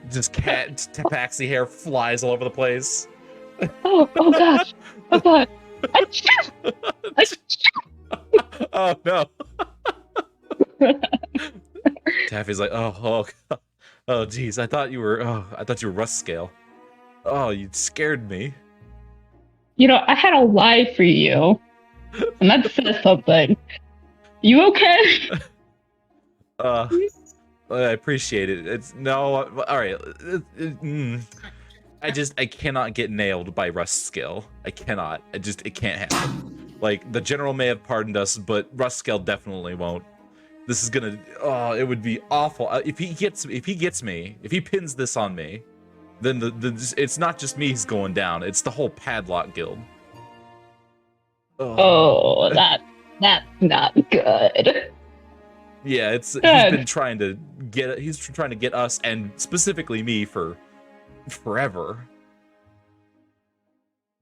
S4: Just tabaxi hair flies all over the place.
S5: Oh gosh. Oh god.
S4: Oh no. Taffy's like, oh geez, I thought you were Rust Scale. Oh, you scared me.
S5: I had a lie for you. And that says something. You okay?
S4: I appreciate it. It's no, all right. I cannot get nailed by Rust Scale. I cannot. It can't happen. Like, the general may have pardoned us, but Rust Scale definitely won't. This is gonna. Oh, it would be awful if he gets me. If he pins this on me, then it's not just me who's going down. It's the whole Padlock Guild.
S5: Oh, that's not good.
S4: Yeah, he's been trying to get us, and specifically me, for forever.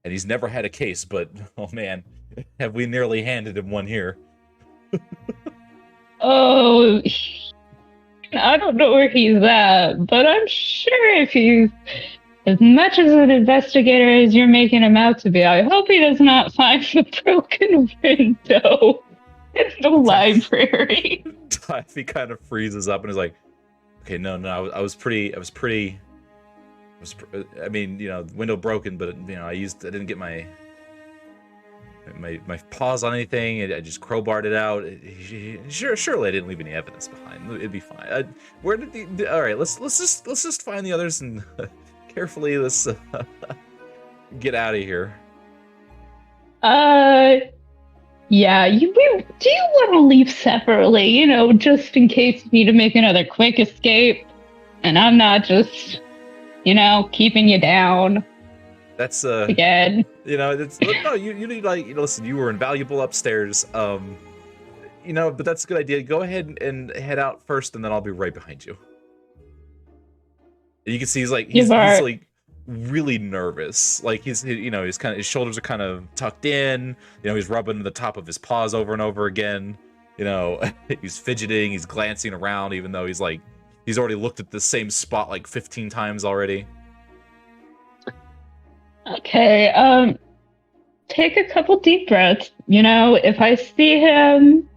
S4: And he's never had a case, but oh man, have we nearly handed him one here.
S5: Oh, I don't know where he's at, but I'm sure if he's as much as an investigator as you're making him out to be, I hope he does not find the broken window in the library.
S4: He kind of freezes up and is like, okay, no, I mean, window broken, but I didn't get my paws on anything. I just crowbarred it out. Surely I didn't leave any evidence behind. It'd be fine. Where did all right, let's just find the others and carefully let's get out of here.
S5: Yeah, do you want to leave separately, just in case you need to make another quick escape? And I'm not just, keeping you down.
S4: That's
S5: again.
S4: No, you need listen, you were invaluable upstairs. But that's a good idea. Go ahead and head out first, and then I'll be right behind you. And you can see he's like really nervous. Like he's his shoulders are kind of tucked in. He's rubbing the top of his paws over and over again. He's fidgeting. He's glancing around, even though he's already looked at the same spot like 15 times already.
S5: Okay. Take a couple deep breaths. If I see him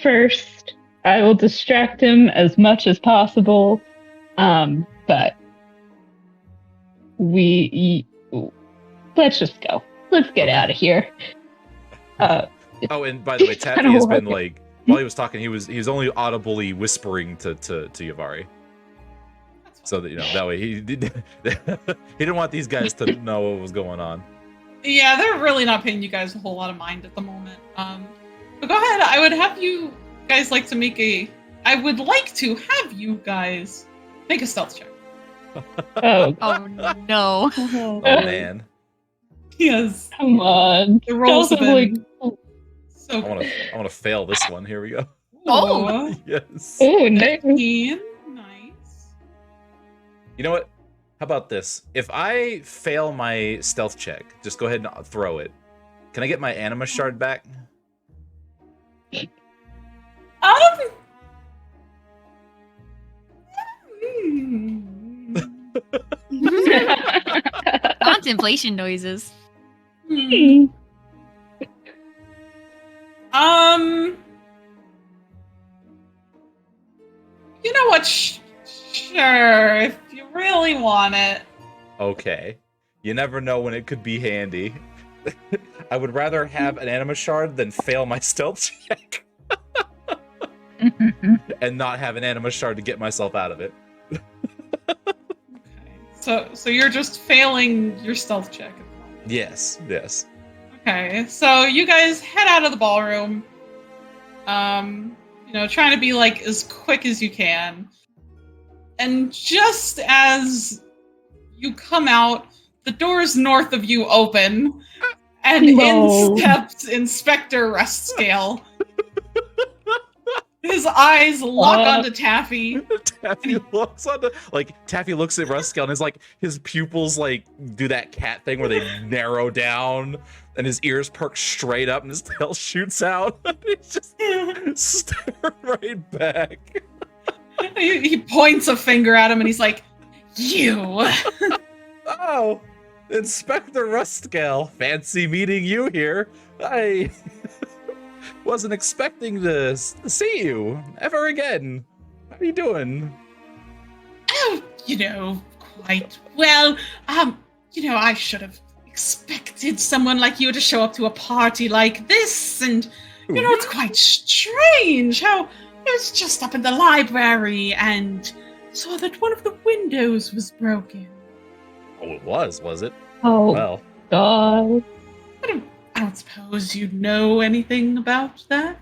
S5: first, I will distract him as much as possible. But let's just go. Let's get out of here.
S4: Oh, and by the way, Taffy has been while he was talking, he was only audibly whispering to Yavari, so that that way he didn't want these guys to know what was going on.
S2: Yeah, they're really not paying you guys a whole lot of mind at the moment. But go ahead. I would have you guys I would like to have you guys make a stealth check.
S5: Oh
S3: no.
S4: Oh man.
S2: Yes.
S5: Come on.
S2: The rolls have been so
S4: I want to fail this one. Here we go.
S2: Oh.
S4: Yes.
S5: Oh, nice.
S2: Nice.
S4: You know what? How about this? If I fail my stealth check, just go ahead and throw it. Can I get my Anima shard back?
S3: Contemplation noises.
S2: You know what? Sure, if you really want it.
S4: Okay. You never know when it could be handy. I would rather have an Anima shard than fail my stealth check. And not have an Anima shard to get myself out of it.
S2: Okay. So you're just failing your stealth check.
S4: Yes.
S2: Okay, so you guys head out of the ballroom. Trying to be as quick as you can. And just as you come out, the doors north of you open, and in steps Inspector Rustscale. His eyes lock onto Taffy.
S4: Taffy looks on the, Taffy looks at Ruskell and his pupils do that cat thing where they narrow down and his ears perk straight up and his tail shoots out. He's just staring right back.
S2: He points a finger at him and he's like, "You."
S4: Oh, Inspector Ruskell, fancy meeting you here. I wasn't expecting to see you ever again. How are you doing?
S2: Oh, quite well. I should have expected someone like you to show up to a party like this, and it's quite strange how I was just up in the library and saw that one of the windows was broken.
S4: Oh, it was it?
S5: Oh,
S4: well,
S5: God.
S2: I don't suppose you know anything about that?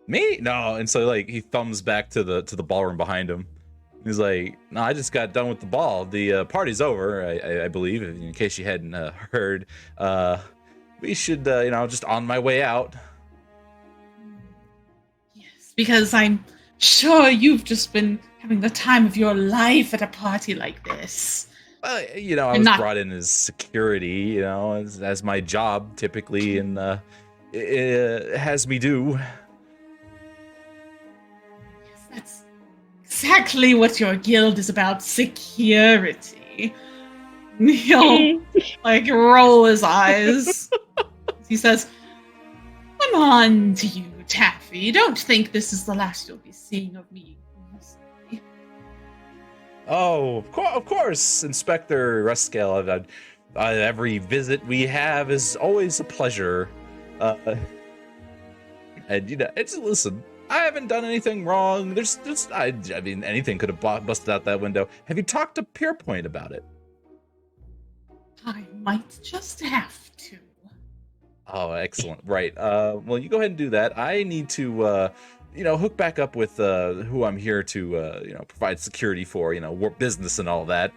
S4: Me? No. And so he thumbs back to the ballroom behind him. He's like, "No, I just got done with the ball. The party's over, I believe. In case you hadn't heard, we should, just on my way out."
S2: Yes, because I'm sure you've just been having the time of your life at a party like this.
S4: I was brought in as security, as my job typically, and it has me do.
S2: Yes, that's exactly what your guild is about, security. He'll, roll his eyes. He says, "I'm on to you, Taffy. Don't think this is the last you'll be seeing of me."
S4: Oh, of course, Inspector Ruskell. Every visit we have is always a pleasure. And listen, I haven't done anything wrong. I mean, anything could have busted out that window. Have you talked to Pierpoint about it?
S2: I might just have to.
S4: Oh, excellent. Right. Well, you go ahead and do that. I need to hook back up with who I'm here to, provide security for, work business and all that.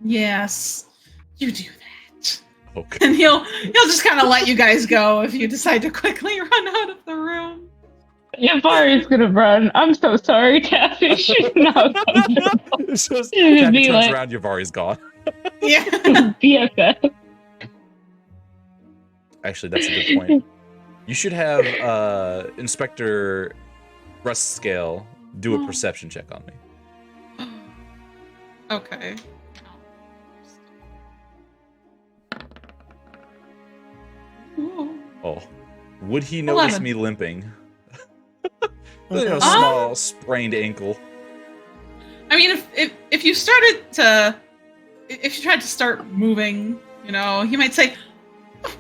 S2: Yes, you do that.
S4: Okay.
S2: And he'll just kind of let you guys go if you decide to quickly run out of the room.
S5: Yavari's gonna run. I'm so sorry, Taffy. She's not comfortable.
S4: Taffy turns around, Yavari's gone.
S2: Yeah.
S5: BFF.
S4: Actually, that's a good point. You should have Inspector Ruskell do a perception check on me.
S2: Okay.
S4: Oh. Would he notice
S2: 11.
S4: me limping? Small sprained ankle.
S2: I mean, if you tried to start moving, he might say, "Oh,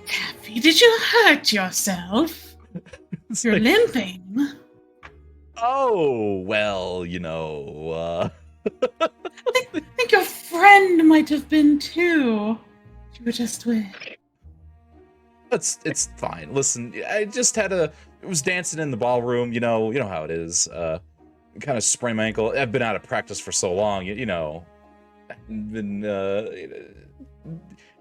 S2: Taffy, did you hurt yourself? You're limping."
S4: Oh, well,
S2: I think your friend might have been too. You were just with.
S4: It's fine. Listen, I just was dancing in the ballroom, you know how it is. Kind of sprained my ankle. I've been out of practice for so long,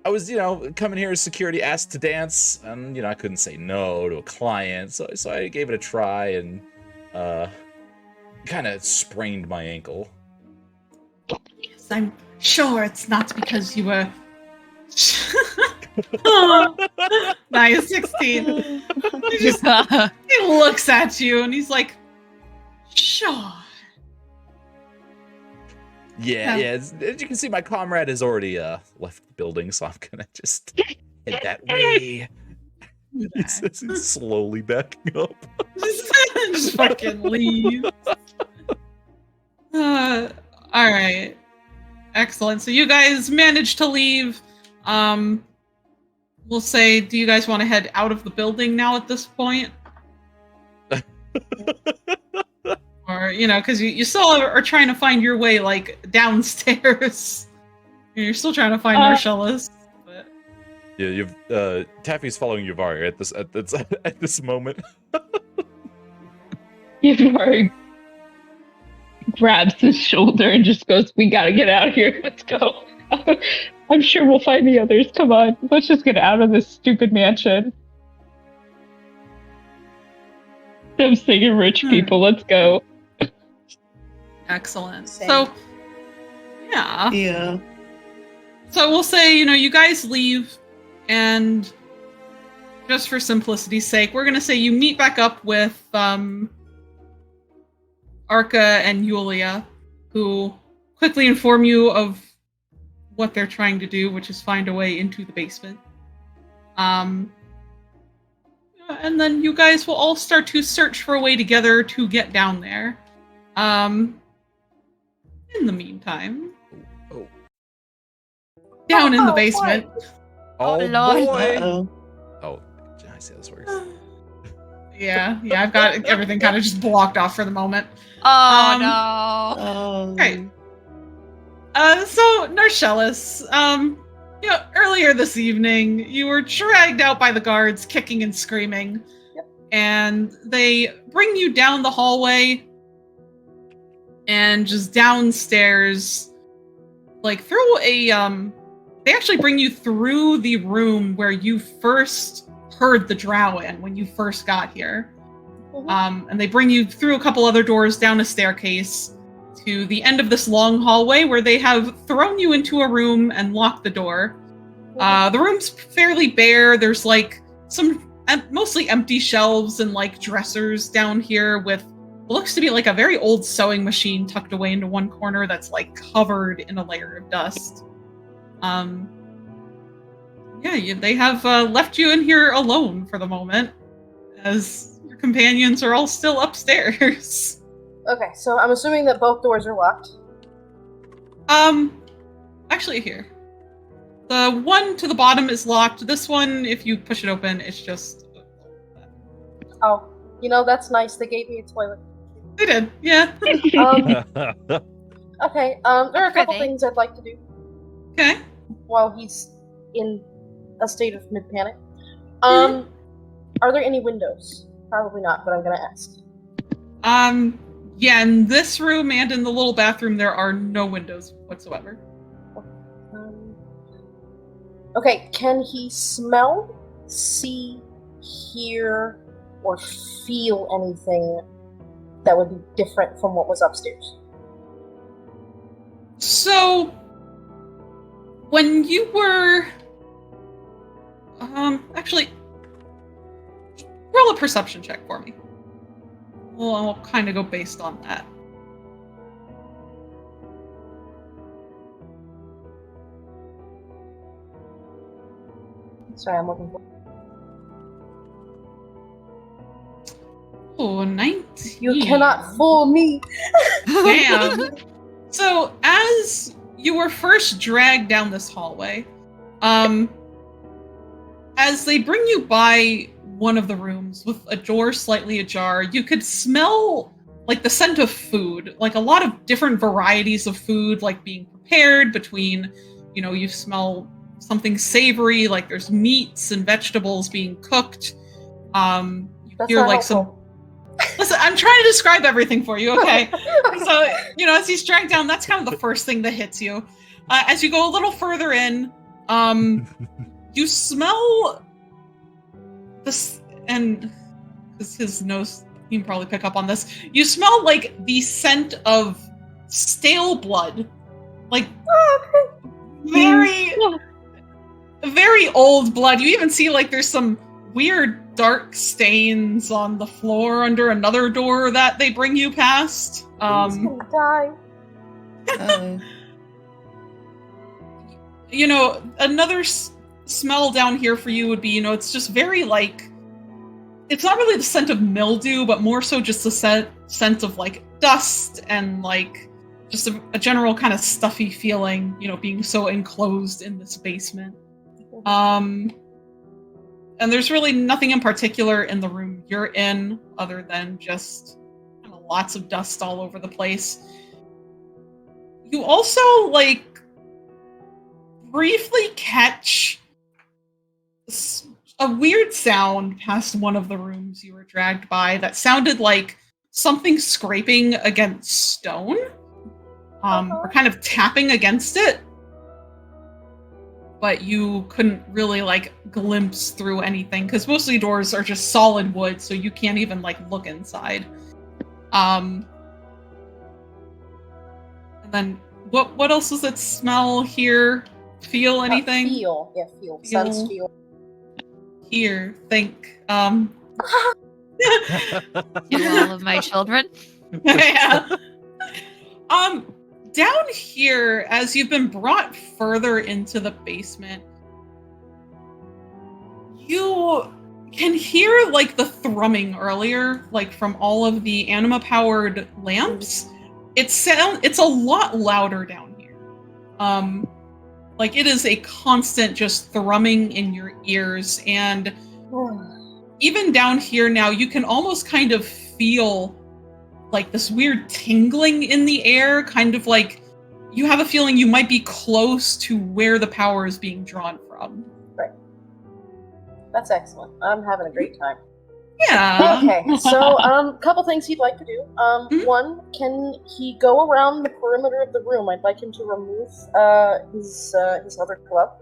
S4: I was, coming here as security, asked to dance, and, I couldn't say no to a client, so I gave it a try, and, kind of sprained my ankle.
S2: Yes, I'm sure it's not because you were... Oh, nice, 16. He looks at you, and he's like, "Sure."
S4: Yeah. As you can see, my comrade has already left the building, so I'm gonna just head that way. He's slowly backing up.
S2: Just fucking leave. All right. Excellent. So you guys managed to leave. We'll say, do you guys want to head out of the building now at this point? Or, because you still are trying to find your way, downstairs. You're still trying to find Marcellus. But...
S4: Yeah, Taffy's following Yavari at this moment.
S5: Yavari grabs his shoulder and just goes, "We gotta get out of here. Let's go." I'm sure we'll find the others. Come on, let's just get out of this stupid mansion. I'm singing rich people. Let's go.
S2: Excellent.
S1: Same.
S2: So, yeah.
S6: Yeah.
S2: So we'll say, you guys leave, and just for simplicity's sake, we're going to say you meet back up with Arca and Yulia, who quickly inform you of what they're trying to do, which is find a way into the basement. And then you guys will all start to search for a way together to get down there. In the meantime, down in the basement.
S4: Oh,
S3: Lord.
S4: boy!
S6: Uh-oh.
S4: Oh, can I say this works?
S2: Yeah, I've got everything kind of just blocked off for the moment.
S3: Oh no.
S6: Oh.
S2: Right. So Narcellus, earlier this evening, you were dragged out by the guards, kicking and screaming.
S1: Yep.
S2: And they bring you down the hallway and just downstairs, like through a, they actually bring you through the room where you first heard the drow in when you first got here.
S1: Mhm.
S2: And they bring you through a couple other doors, down a staircase, to the end of this long hallway where they have thrown you into a room and locked the door. The room's fairly bare. There's like some mostly empty shelves and like dressers down here with what looks to be like a very old sewing machine tucked away into one corner that's like covered in a layer of dust. They have left you in here alone for the moment, as your companions are all still upstairs.
S1: Okay, so I'm assuming that both doors are locked.
S2: Actually here. The one to the bottom is locked. This one, if you push it open, it's just...
S1: Oh, that's nice. They gave me a toilet.
S2: They did, yeah.
S1: Okay, there are a couple
S3: Privy.
S1: things I'd like to do
S2: Okay.
S1: while he's in a state of mid-panic.
S2: Mhm.
S1: Are there any windows? Probably not, but I'm gonna ask.
S2: Yeah, in this room and in the little bathroom, there are no windows whatsoever.
S1: Okay, can he smell, see, hear, or feel anything that would be different from what was upstairs?
S2: So, when you were... actually, roll a perception check for me. Well, I'll kind of go based on that.
S1: Sorry, I'm looking for.
S2: Oh, 19.
S1: You cannot fool me.
S2: Damn. So, as you were first dragged down this hallway, as they bring you by one of the rooms with a door slightly ajar, you could smell like the scent of food, like a lot of different varieties of food, like being prepared between, you smell something savory, like there's meats and vegetables being cooked. You
S1: That's
S2: hear
S1: not
S2: like
S1: helpful.
S2: Listen, I'm trying to describe everything for you, okay? So, as he's dragged down, that's kind of the first thing that hits you. As you go a little further in, you smell this, and because his nose, you can probably pick up on this. You smell like the scent of stale blood, like very, very old blood. You even see like there's some weird dark stains on the floor under another door that they bring you past.
S1: He's gonna die.
S2: Another smell down here for you would be, it's just very like, it's not really the scent of mildew, but more so just the scent of like dust and like just a general kind of stuffy feeling, being so enclosed in this basement. And there's really nothing in particular in the room you're in other than just kind of lots of dust all over the place. You also, like, briefly catch a weird sound past one of the rooms you were dragged by that sounded like something scraping against stone, or kind of tapping against it. but you couldn't really like glimpse through anything because most of the doors are just solid wood, so you can't even like look inside. And then what else does it smell, hear, feel, anything?
S1: Feel. Sense, feel.
S2: Hear, think.
S3: You all of my children.
S2: Yeah. Down here, as you've been brought further into the basement, you can hear like the thrumming earlier, like from all of the Anima powered lamps. It's a lot louder down here. Like it is a constant just thrumming in your ears, and even down here now, you can almost kind of feel like this weird tingling in the air, kind of like you have a feeling you might be close to where the power is being drawn from.
S1: Right. That's excellent. I'm having a great time.
S2: Yeah.
S1: Okay, so couple things he'd like to do. One, can he go around the perimeter of the room? I'd like him to remove his other glove,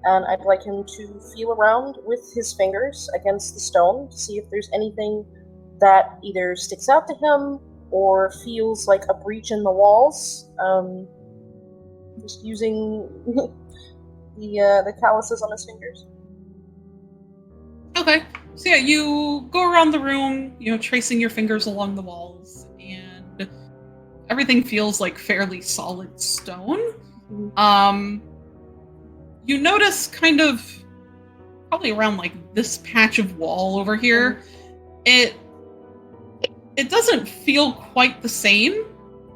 S1: and I'd like him to feel around with his fingers against the stone to see if there's anything that either sticks out to him or feels like a breach in the walls. Just using the calluses on his fingers.
S2: Okay. So yeah, you go around the room, tracing your fingers along the walls, and everything feels like fairly solid stone. You notice kind of probably around like this patch of wall over here, it doesn't feel quite the same.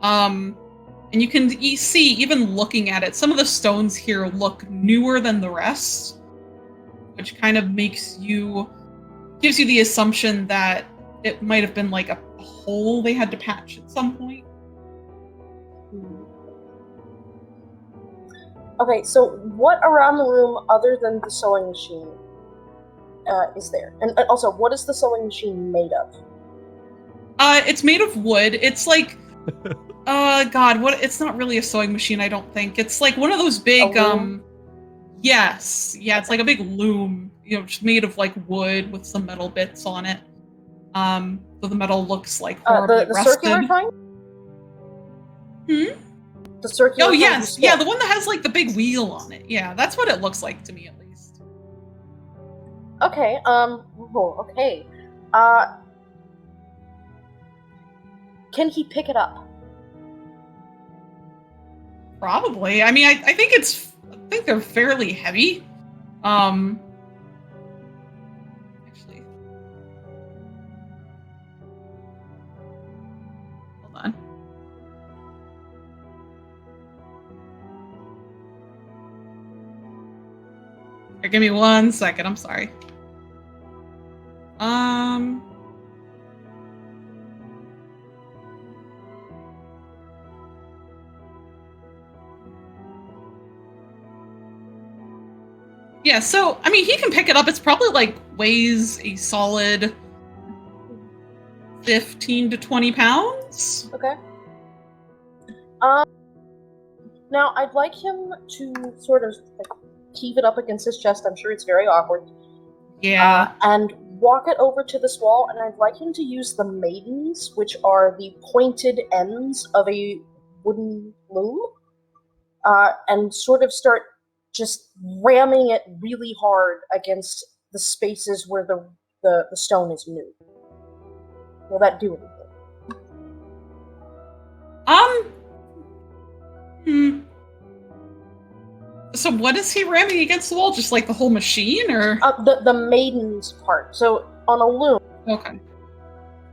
S2: And you can see, even looking at it, some of the stones here look newer than the rest, which kind of gives you the assumption that it might have been like a hole they had to patch at some point.
S1: Okay, so what around the room other than the sewing machine is there? And also, what is the sewing machine made of?
S2: It's made of wood. It's like, it's not really a sewing machine, I don't think. It's like one of those big, yes. Yeah, it's like a big loom, just made of like wood with some metal bits on it. So the metal looks like horribly
S1: the
S2: rusted.
S1: circular kind? The circular
S2: Oh,
S1: kind
S2: yes. Yeah, the one that has like the big wheel on it. Yeah, that's what it looks like to me, at least.
S1: Okay, okay. Can he pick it up?
S2: Probably. I mean, I think they're fairly heavy. Actually. Hold on. Here, give me 1 second. I'm sorry. Yeah, so, I mean, he can pick it up. It's probably, like, weighs a solid 15 to 20 pounds.
S1: Okay. Now, I'd like him to sort of heave it up against his chest. I'm sure it's very awkward.
S2: Yeah.
S1: And walk it over to this wall, and I'd like him to use the maidens, which are the pointed ends of a wooden loom, and sort of start just ramming it really hard against the spaces where the stone is new. Will that do anything?
S2: So what is he ramming against the wall? Just like the whole machine, or?
S1: The maidens part. So on a loom,
S2: Okay.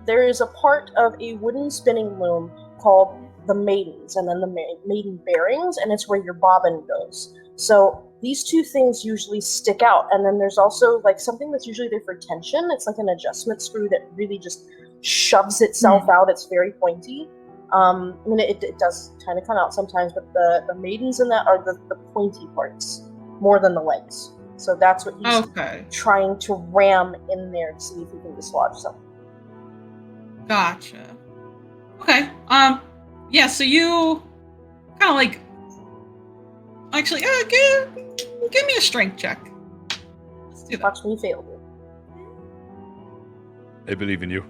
S1: there is a part of a wooden spinning loom called the maidens, and then the maiden bearings, and it's where your bobbin goes. So these two things usually stick out, and then there's also like something that's usually there for tension. It's like an adjustment screw that really just shoves itself out. It's very pointy. I mean, it does kind of come out sometimes, but the maidens in that are the pointy parts more than the legs. So that's what he's trying to ram in there to see if he can dislodge something.
S2: Gotcha. Okay. Yeah, so you kind of like... Actually, Give me a strength check. Let's do that.
S1: Watch me fail.
S4: I believe in you.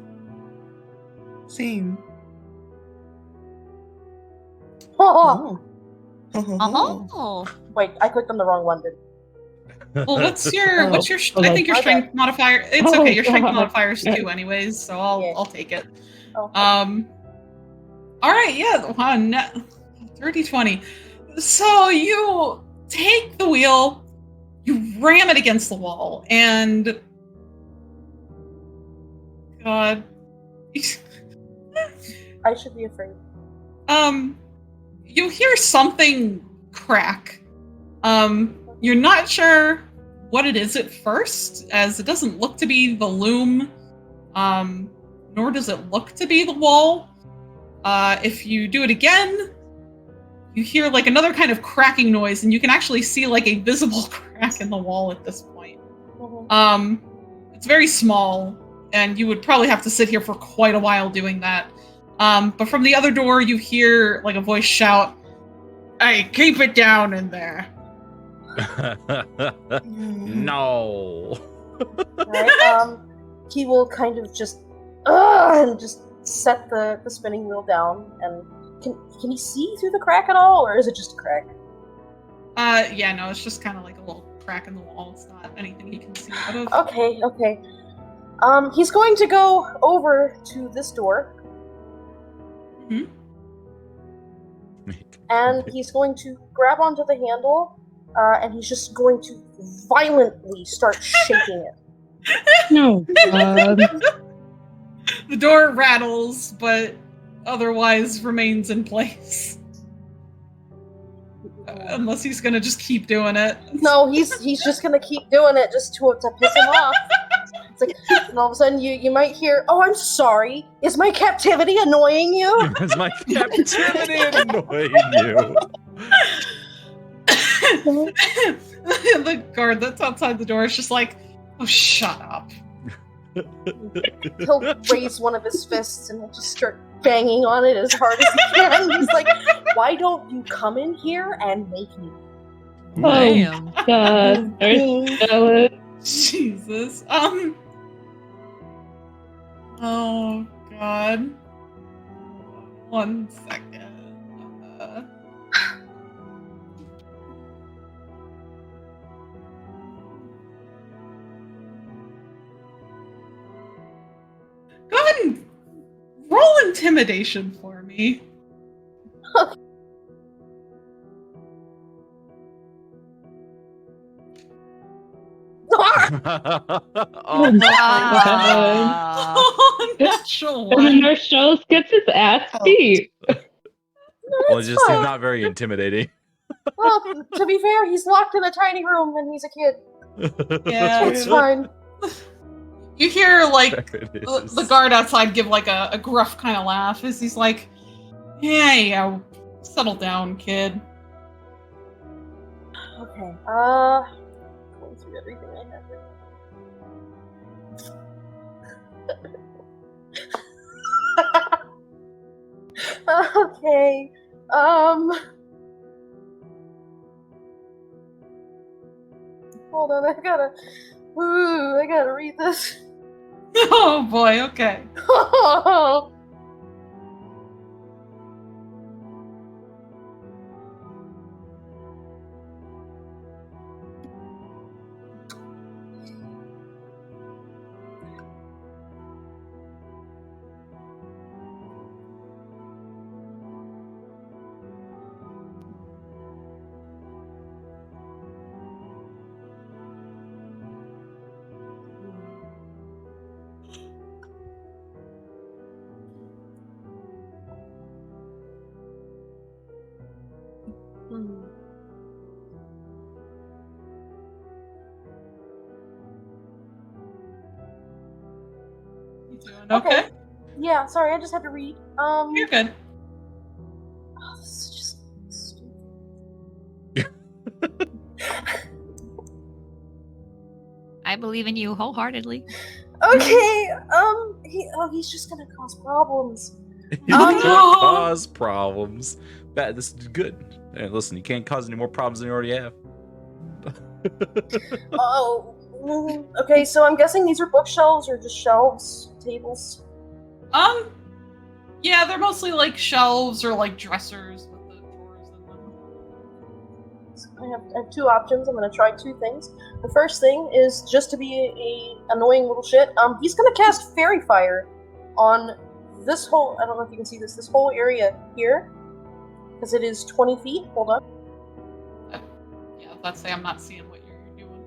S6: Same.
S1: Oh,
S3: Oh.
S1: wait, I clicked on the wrong one.
S2: Well, what's your
S6: Oh,
S2: I think your
S1: okay.
S2: strength modifier. It's
S5: Oh,
S2: okay. Your strength
S5: God.
S2: modifier is 2 anyways, so
S1: Yeah.
S2: I'll take it.
S1: Oh,
S2: All right, yeah, wow, dirty 20. So you take the wheel, you ram it against the wall, and God,
S1: I should be afraid.
S2: you hear something crack. You're not sure what it is at first, as it doesn't look to be the loom, nor does it look to be the wall. If you do it again, you hear like another kind of cracking noise, and you can actually see like a visible crack in the wall at this point.
S1: Mhm.
S2: It's very small, and you would probably have to sit here for quite a while doing that. But from the other door, you hear like a voice shout, "Hey, keep it down in there."
S4: No.
S1: Alright, he will kind of just and just set the spinning wheel down, and can he see through the crack at all, or is it just a crack?
S2: Yeah, no, it's just kind of like a little crack in the wall. It's not anything you can see out of.
S1: Okay. He's going to go over to this door,
S2: Mhm.
S1: and he's going to grab onto the handle, and he's just going to violently start shaking it.
S5: No.
S2: The door rattles, but otherwise remains in place. Unless he's gonna just keep doing it.
S1: No, he's just gonna keep doing it just to piss him off. It's like, and all of a sudden you might hear, "Oh, I'm sorry. Is my captivity annoying you?"
S4: Is my captivity annoying you?
S2: The guard that's outside the door is just like, "Oh, shut up."
S1: He'll raise one of his fists and he'll just start banging on it as hard as he can. He's like, "Why don't you come in here and make me?"
S3: Damn.
S5: God, there's jealous.
S2: Jesus. Oh God. 1 second. Go ahead and roll intimidation for me.
S4: Oh,
S3: Wow.
S2: Oh, natural
S5: And then
S2: one.
S5: Marshall gets his ass beat.
S4: well, it's just he's not very intimidating.
S1: Well, to be fair, he's locked in a tiny room and he's a kid.
S2: Yeah.
S1: It's fine.
S2: You hear like
S4: There it is.
S2: the guard outside give like a gruff kind of laugh as he's like, yeah, settle down, kid.
S1: Okay. Going through everything I have here. Okay. Hold on, I gotta read this.
S2: Oh boy, okay. You doing okay?
S1: Yeah, sorry, I just had to read.
S2: You're good.
S1: Oh, this is just stupid.
S3: I believe in you wholeheartedly.
S1: Okay, he's just gonna cause problems.
S4: He's gonna
S2: no.
S4: cause problems. This is good. Hey, listen, you can't cause any more problems than you already have.
S1: Oh, okay, so I'm guessing these are bookshelves or just shelves, tables?
S2: Yeah, they're mostly like shelves or like dressers with the drawers in them.
S1: I have two options. I'm gonna try two things. The first thing is just to be a annoying little shit. He's gonna cast Fairy Fire on this whole. I don't know if you can see this. This whole area here, because it is 20 feet. Hold on.
S2: Yeah, let's say I'm not seeing what you're doing.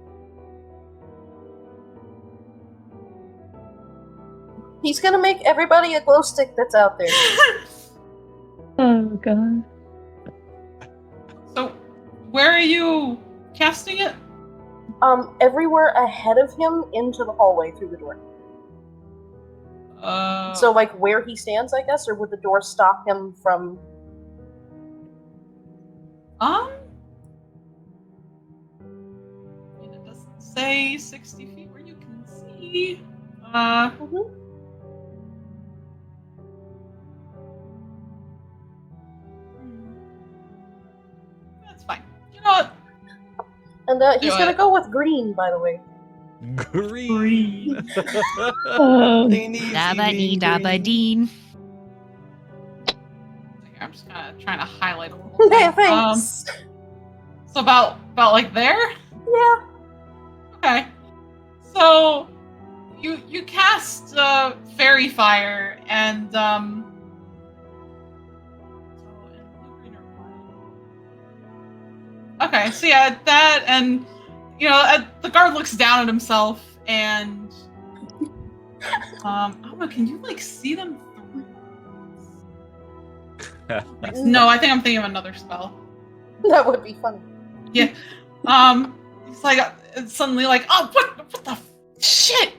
S1: He's gonna make everybody a glow stick that's out there.
S5: Oh god.
S2: So, where are you casting it?
S1: Everywhere ahead of him into the hallway through the door. So, like, where he stands, I guess, or would the door stop him from...
S2: It doesn't say 60 feet where you can see. That's fine. You know what?
S1: And he's gonna go with green, by the way.
S4: Green.
S5: Oh,
S3: Dabba-dee, dabba-deen.
S2: I'm just kind of trying to highlight a little bit.
S1: Yeah, thanks.
S2: So about like there?
S1: Yeah.
S2: Okay. So you cast Fairy Fire and okay, so yeah, that and the guard looks down at himself and Alma, can you like see them through? No, I think I'm thinking of another spell.
S1: That would be funny.
S2: Yeah. He's like suddenly like, oh, what the shit?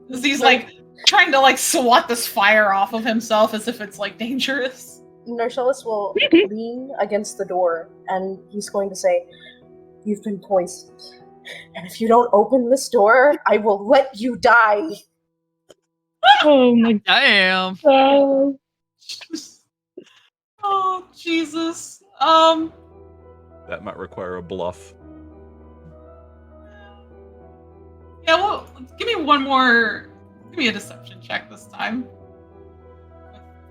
S2: He's like trying to like swat this fire off of himself as if it's like dangerous.
S1: Narcellus will lean against the door and he's going to say, "You've been poisoned. And if you don't open this door, I will let you die."
S5: oh my
S3: Damn.
S5: god.
S2: Oh, Jesus.
S4: That might require a bluff.
S2: Yeah, well, give me a deception check this time.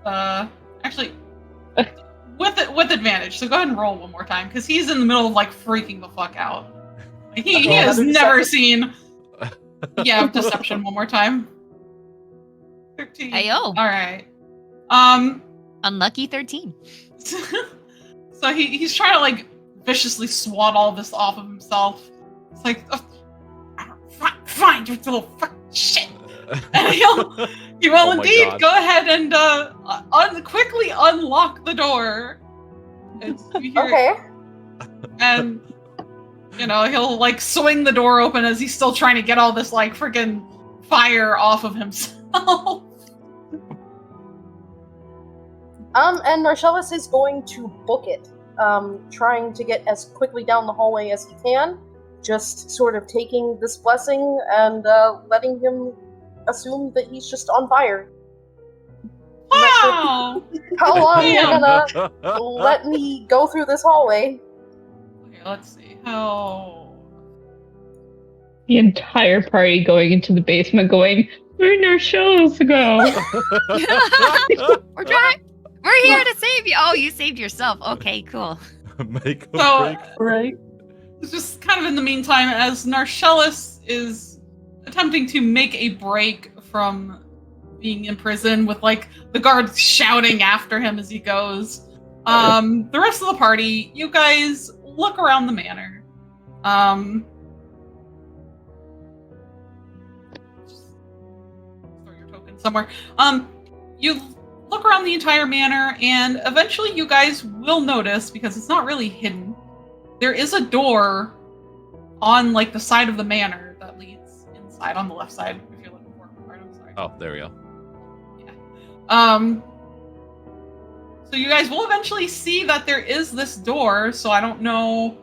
S2: Actually, with advantage. So go ahead and roll one more time, because he's in the middle of like freaking the fuck out. He has never seen. Yeah, deception one more time. 13.
S3: Ayo.
S2: All right.
S3: Unlucky 13.
S2: So he's trying to like viciously swat all this off of himself. It's like, fine, you little fuck shit. And he will indeed
S4: God.
S2: go ahead and quickly unlock the door.
S1: Okay.
S2: And he'll like swing the door open as he's still trying to get all this like freaking fire off of himself.
S1: And Narcellus is going to book it, trying to get as quickly down the hallway as he can, just sort of taking this blessing and letting him assume that he's just on fire.
S2: Wow!
S1: How long you're
S2: Damn.
S1: gonna let me go through this hallway?
S2: Okay, let's see. How?
S5: The entire party going into the basement going, where'd our shows go?
S3: We're trying. We're here to save you. Oh, you saved yourself. Okay, cool.
S4: Make a
S2: So,
S4: break.
S5: Right.
S2: it's just kind of in the meantime, as Narcellus is attempting to make a break from being in prison with like the guards shouting after him as he goes. The rest of the party, you guys look around the manor. Just throw your token somewhere. You look around the entire manor, and eventually you guys will notice, because it's not really hidden, there is a door on like the side of the manor that leads inside on the left side, if you're looking for it. Right, I'm sorry.
S4: Oh, there we go.
S2: So you guys will eventually see that there is this door, so I don't know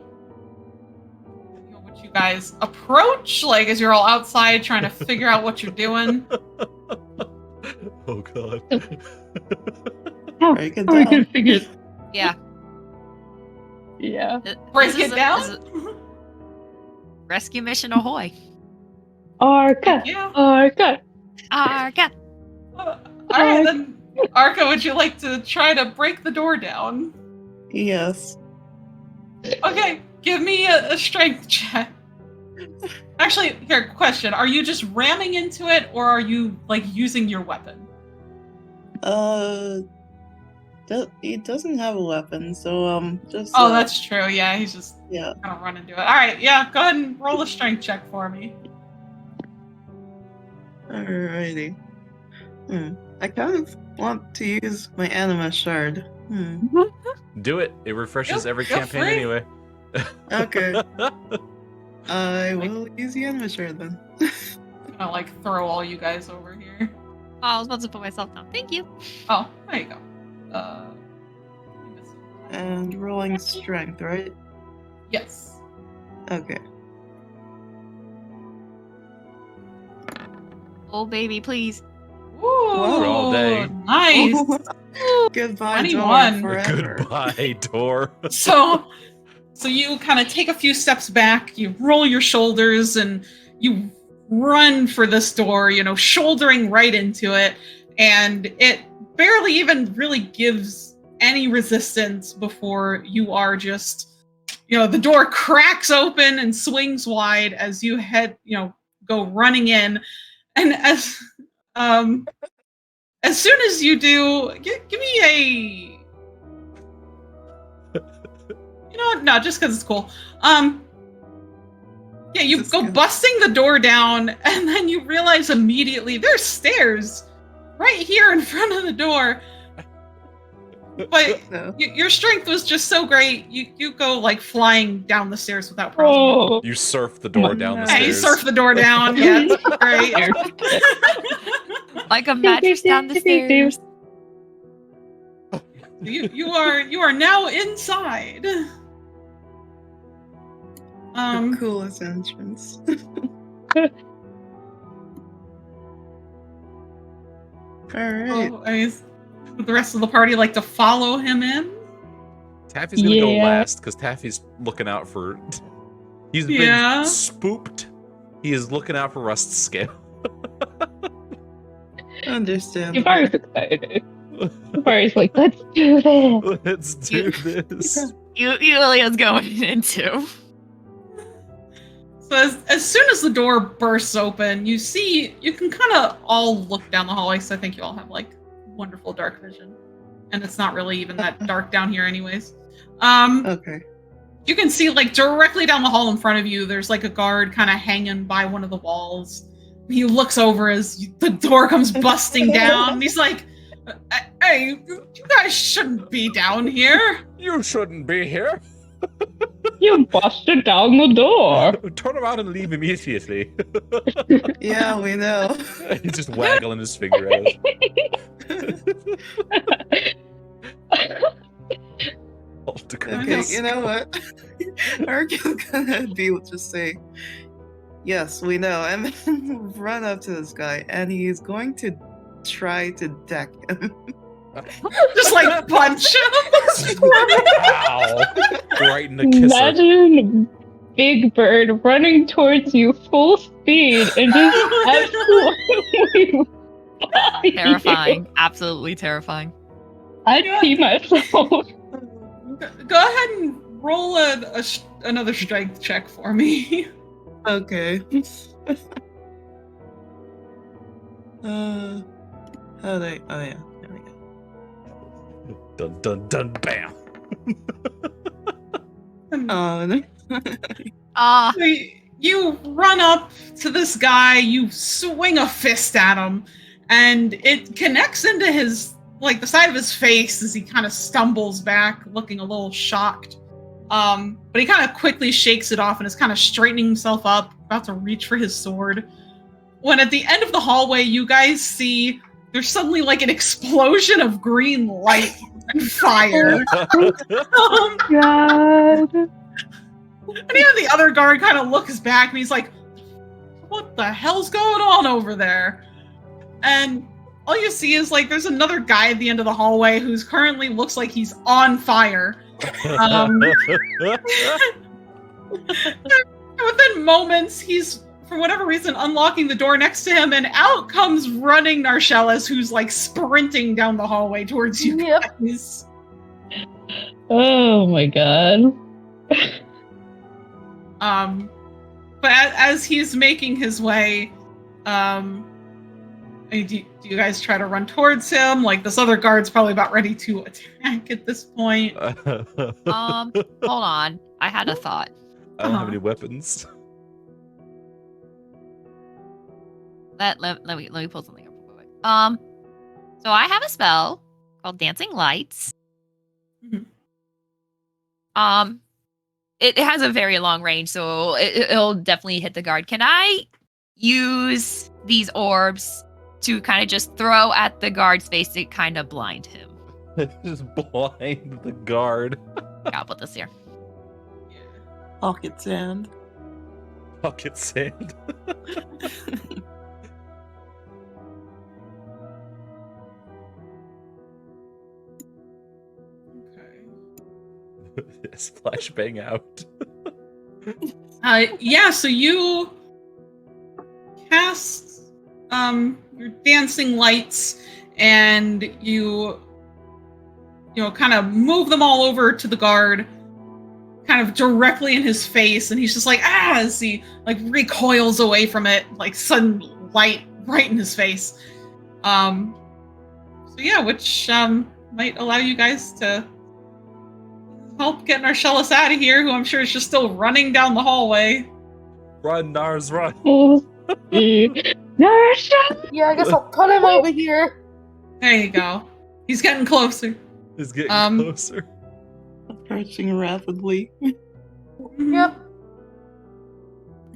S2: what you guys approach, like as you're all outside trying to figure out what you're doing.
S4: Oh god.
S6: Break it
S5: We're
S6: down.
S5: gonna figure.
S3: Yeah.
S5: Yeah.
S2: Break
S3: This
S2: it
S3: is
S2: down?
S3: Rescue mission ahoy.
S5: Arca!
S2: Yeah.
S5: Arca!
S3: Arca.
S2: Alright, then, Arca, would you like to try to break the door down?
S6: Yes.
S2: Okay, give me a strength check. Actually, here, question. Are you just ramming into it, or are you, like, using your weapon?
S6: He doesn't have a weapon, so just.
S2: Oh, that's true. Yeah, he's just
S6: Yeah.
S2: gonna run into it. Alright, yeah, go ahead and roll a strength check for me.
S6: Alrighty. I kind of want to use my Anima shard.
S4: Do it. It refreshes
S2: Yep,
S4: every
S2: feel
S4: campaign
S2: free.
S4: anyway.
S6: Okay. I will use the Anima shard then.
S2: I'm gonna, like, throw all you guys over here.
S3: Oh, I was about to put myself down. Thank you.
S2: Oh, there you go.
S6: And rolling strength, right?
S2: Yes.
S6: Okay.
S3: Oh, baby, please.
S2: Ooh,
S4: all day.
S2: Nice.
S6: Goodbye,
S2: 21.
S6: door forever.
S4: Goodbye, door.
S2: So you kind of take a few steps back, you roll your shoulders, and you run for this door, shouldering right into it, and it barely even really gives any resistance before you are just, the door cracks open and swings wide as you go running in, and as soon as you do, give me a. No, just because it's cool. Yeah, you go busting the door down, and then you realize immediately there's stairs right here in front of the door. But
S6: No.
S2: your strength was just so great, you go like flying down the stairs without problem.
S5: Oh,
S4: You surf the door down the
S2: Yeah, you
S4: stairs.
S2: surf the door down. Yeah, it's great.
S3: Like a mattress down the stairs.
S2: You are now inside.
S6: The coolest entrance. Alright.
S2: Would the rest of the party like to follow him in?
S4: Taffy's gonna go
S5: Yeah.
S4: last because Taffy's looking out for. He's been
S2: Yeah.
S4: spooked. He is looking out for Rust's scale.
S6: Understand.
S5: Yubari's excited. Yubari's like, let's do this.
S4: Let's do this.
S3: Yulia's going into.
S2: So as soon as the door bursts open, you can kind of all look down the hallway, so I think you all have like wonderful dark vision. And it's not really even that dark down here anyways.
S6: Okay.
S2: You can see like directly down the hall in front of you, there's like a guard kind of hanging by one of the walls. He looks over as the door comes busting down. He's like, hey, you guys shouldn't be down here.
S4: You shouldn't be here.
S5: You busted down the door.
S4: Turn around and leave immediately.
S6: Yeah, we know.
S4: He's just waggling his finger at us.
S6: Okay, you know what? Argy's gonna just say, yes, we know, and then run up to this guy, and he's going to try to deck him.
S2: Just like punch him.
S4: Ow. Right in the kisser.
S5: Imagine Big Bird running towards you full speed and just absolutely body
S3: Terrifying.
S5: you.
S3: Absolutely terrifying.
S5: I'd pee myself.
S2: Go ahead and roll another strength check for me.
S6: Okay. How they? Oh yeah. There we go.
S4: Dun dun dun bam.
S6: Oh, no.
S3: Ah,
S2: So you run up to this guy, you swing a fist at him, and it connects into his, like, the side of his face as he kind of stumbles back, looking a little shocked. But he kind of quickly shakes it off and is kind of straightening himself up, about to reach for his sword. When at the end of the hallway, you guys see there's suddenly like an explosion of green light and fire.
S5: God.
S2: And even the other guard kind of looks back and he's like, what the hell's going on over there? And all you see is like there's another guy at the end of the hallway who's currently looks like he's on fire. within moments, he's, for whatever reason, unlocking the door next to him, and out comes running Narchellis, who's like sprinting down the hallway towards you guys.
S5: Oh my god.
S2: But as he's making his way, do you guys try to run towards him? Like, this other guard's probably about ready to attack at this point.
S3: Hold on. I had a thought.
S4: I don't have any weapons.
S3: Let me pull something up real quick. So I have a spell called Dancing Lights.
S2: Mhm.
S3: It has a very long range, so it'll definitely hit the guard. Can I use these orbs to kind of just throw at the guard's face to kind of blind him?
S4: Just blind the guard.
S3: I'll put this here.
S6: Pocket sand.
S4: Pocket sand. Splash bang out.
S2: Yeah, so you cast your dancing lights, and you kind of move them all over to the guard, kind of directly in his face, and he's just like, as he like recoils away from it, like sudden light right in his face. So yeah, which might allow you guys to help get Narchellis out of here, who I'm sure is just still running down the hallway.
S4: Run, Nars, run.
S5: Narchellis!
S1: Yeah, I guess I'll put him over here.
S2: There you go. He's getting closer.
S4: It's getting closer.
S6: Approaching rapidly.
S1: Yep. I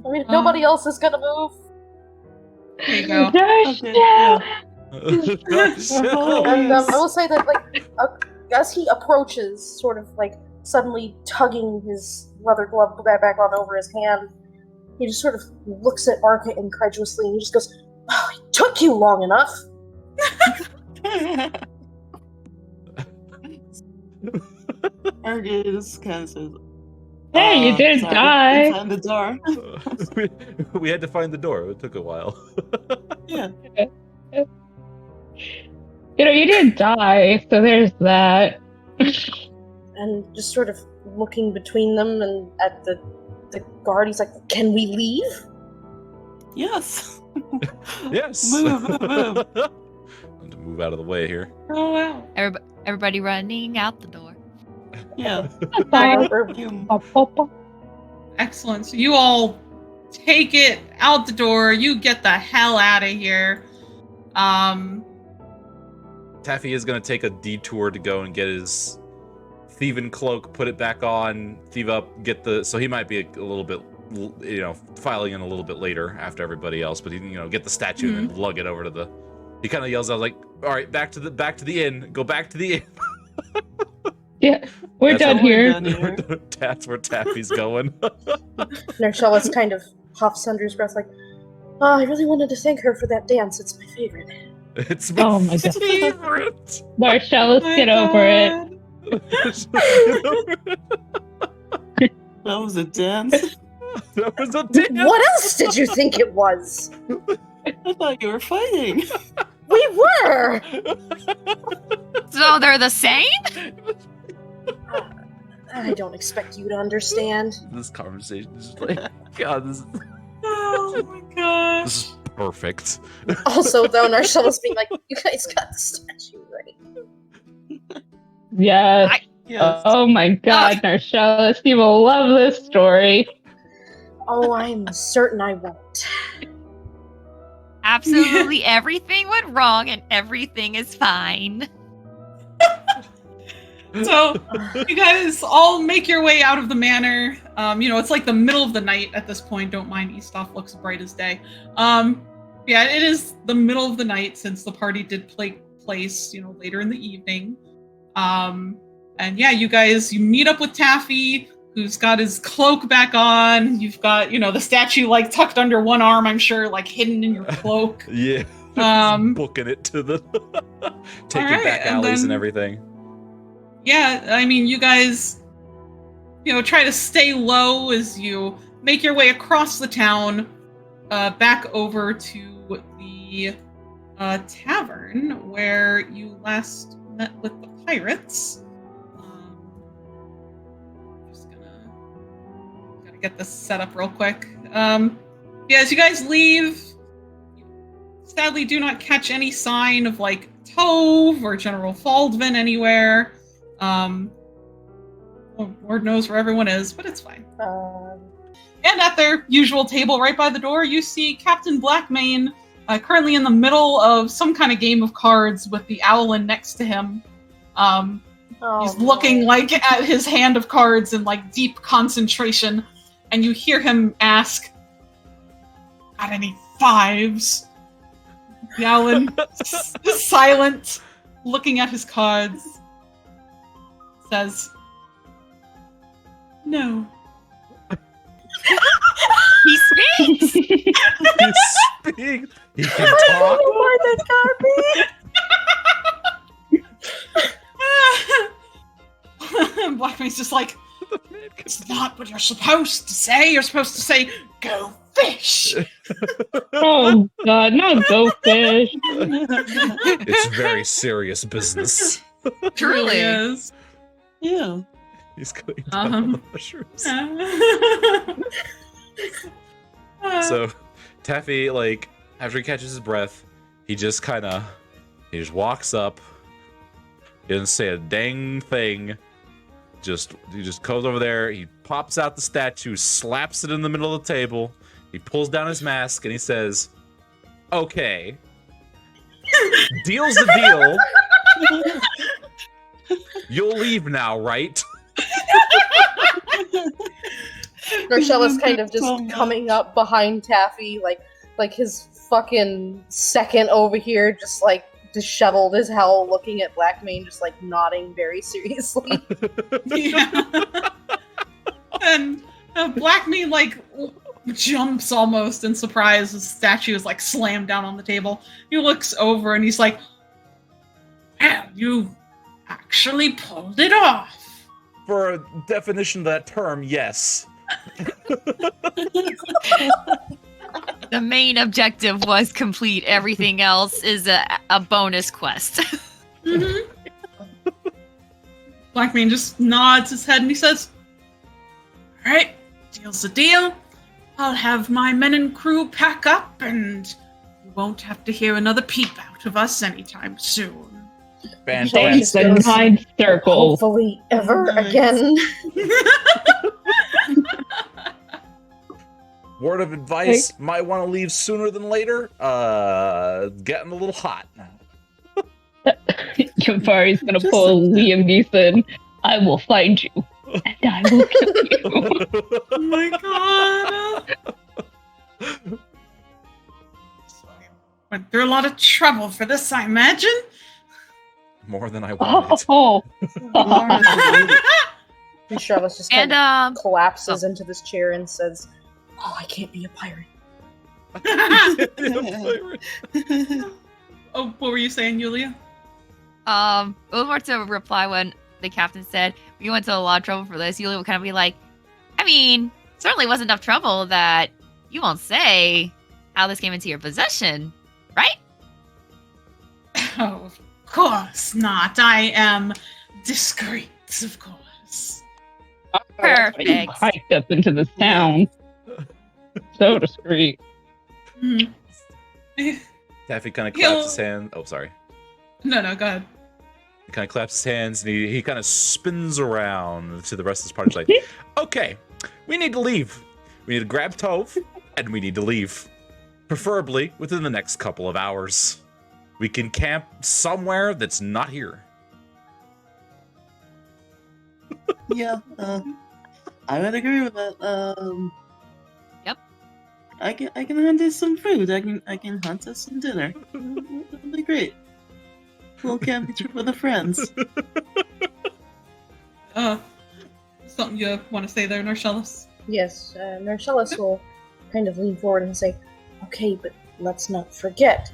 S1: mean, if nobody else is gonna move.
S2: There you go.
S1: And I will say that, like, as he approaches, sort of like suddenly tugging his leather glove back on over his hand, he just sort of looks at Arca incredulously, and he just goes, "Oh, it took you long enough."
S6: Arca just kind of says,
S5: Hey, you didn't die.
S6: Find the door.
S4: we had to find the door. It took a while.
S6: Yeah.
S5: You didn't die, so there's that.
S1: And just sort of looking between them and at the guard, he's like, "Can we leave?"
S6: Yes.
S4: Yes.
S6: Move.
S4: I'm to move out of the way here.
S2: Oh wow.
S3: Everybody running out the door.
S6: Yeah.
S2: Excellent. So you all take it out the door. You get the hell out of here.
S4: Taffy is going to take a detour to go and get his thieving cloak, put it back on, thieve up, so he might be a little bit, filing in a little bit later after everybody else, but he, get the statue and then lug it over to he kind of yells out like, "All right, back to the inn, go back to the inn."
S5: Yeah, we're done here.
S4: That's where Taffy's going.
S1: Narchellis kind of huffs under his breath, like, "Oh, I really wanted to thank her for that dance. It's my favorite."
S4: It's my
S5: Oh my god.
S4: favorite.
S5: Narchellis, get over it.
S6: That was a dance.
S4: That was a dance.
S1: What else did you think it was?
S6: I thought you were fighting.
S1: We were!
S3: So they're the same?
S1: I don't expect you to understand.
S4: This conversation is just like, God, this
S2: Oh my gosh.
S4: is perfect.
S1: Also, though, Narchellis being like, "You guys got the statue right."
S5: Yes.
S6: Yes.
S5: Oh my god, Narchellis, you will love this story.
S1: Oh, I'm certain I won't.
S3: Absolutely everything went wrong and everything is fine.
S2: So you guys all make your way out of the manor. It's like the middle of the night at this point. Don't mind, Eastoff looks bright as day. Yeah, it is the middle of the night since the party did take place, later in the evening. And yeah, you meet up with Taffy, who's got his cloak back on. You've got, the statue like tucked under one arm, I'm sure, like hidden in your cloak.
S4: Yeah. Booking it to the taking
S2: right,
S4: back alleys and everything.
S2: Yeah, I mean, you guys, try to stay low as you make your way across the town, back over to the tavern where you last met with the pirates. Just gotta get this set up real quick. Yeah, as you guys leave, you sadly do not catch any sign of like Tove or General Faldvin anywhere. Lord knows where everyone is, but it's fine. And at their usual table right by the door, you see Captain Blackmane, currently in the middle of some kind of game of cards with the Owlin next to him. He's looking like at his hand of cards in like deep concentration, and you hear him ask, "Got any fives?" The Owlin is silent, looking at his cards. Says, "No."
S3: He speaks!
S4: He speaks! He can talk!
S1: Why that got me?
S2: Blackmane's just like, "It's not what you're supposed to say. You're supposed to say, 'Go fish.'"
S5: Oh god, not go fish.
S4: It's very serious business.
S2: Truly is.
S6: Yeah.
S4: He's going down on the mushrooms. So, Taffy, like, after he catches his breath, he just walks up. He doesn't say a dang thing. He just goes over there. He pops out the statue, slaps it in the middle of the table. He pulls down his mask and he says, "Okay, deal's the deal. You'll leave now, right?"
S1: Marcella's kind of just coming up behind Taffy, like his fucking second over here, just like disheveled as hell, looking at Blackmane, just like nodding very seriously.
S2: Yeah. And Blackmane like jumps almost in surprise. The statue is like slammed down on the table. He looks over and he's like, "Wow, you actually pulled it off."
S4: For a definition of that term, yes.
S3: The main objective was complete. Everything else is a bonus quest.
S2: Mm-hmm. Blackmane just nods his head and he says, "All right, deal's the deal. I'll have my men and crew pack up and you won't have to hear another peep out of us anytime soon."
S4: Fantastic.
S5: The mind circle.
S1: Hopefully ever again.
S4: Word of advice, might want to leave sooner than later. Getting a little hot now.
S5: Yamari's gonna pull Liam Neeson. "I will find you, and I will kill you."
S2: Oh my god. Went through a lot of trouble for this, I imagine.
S4: More than I wanted.
S5: Oh,
S1: Marcella's just kind of collapses into this chair and says, "Oh, I can't be a pirate."
S2: Oh, what were you saying, Yulia?
S3: A little more to reply when the captain said, "We went to a lot of trouble for this." Yulia would kind of be like, "I mean, certainly wasn't enough trouble that you won't say how this came into your possession, right?"
S2: Oh, of course not. I am discreet, of course.
S3: Perfect.
S5: Hiked up into this town. So discreet.
S2: Mm-hmm.
S4: Taffy kind of claps his hand. Oh, sorry.
S2: No, go ahead.
S4: He kind of claps his hands and he kind of spins around to the rest of his party. Like, "Okay, we need to leave. We need to grab Tove and we need to leave. Preferably within the next couple of hours. We can camp somewhere that's not here."
S6: Yeah, I would agree with that.
S3: Yep.
S6: I can hunt us some food. I can hunt us some dinner. That'll be great. Little camping trip with the friends.
S2: Something you want to say there, Narcellis?
S1: Yes, Marcellus will kind of lean forward and say, "Okay, but let's not forget.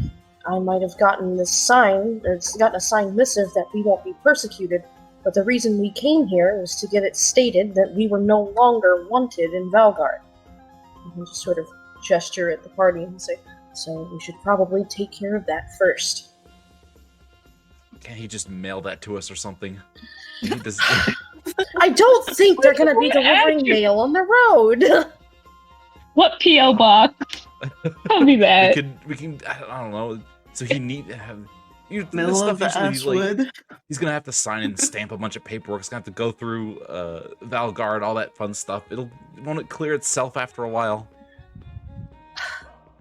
S1: I might have gotten this sign, or gotten a signed missive that we won't be persecuted, but the reason we came here was to get it stated that we were no longer wanted in Valgard. And he'll just sort of gesture at the party and say, so we should probably take care of that first.
S4: Can't he just mail that to us or something? He does-
S1: I don't think they're going to be delivering mail on the road.
S5: What P.O. box? Tell me that.
S4: we can. I don't know. So he need to have.
S6: Middle of the Ashwood.
S4: He's gonna have to sign and stamp a bunch of paperwork. He's gonna have to go through Valguard, all that fun stuff. Won't it clear itself after a while?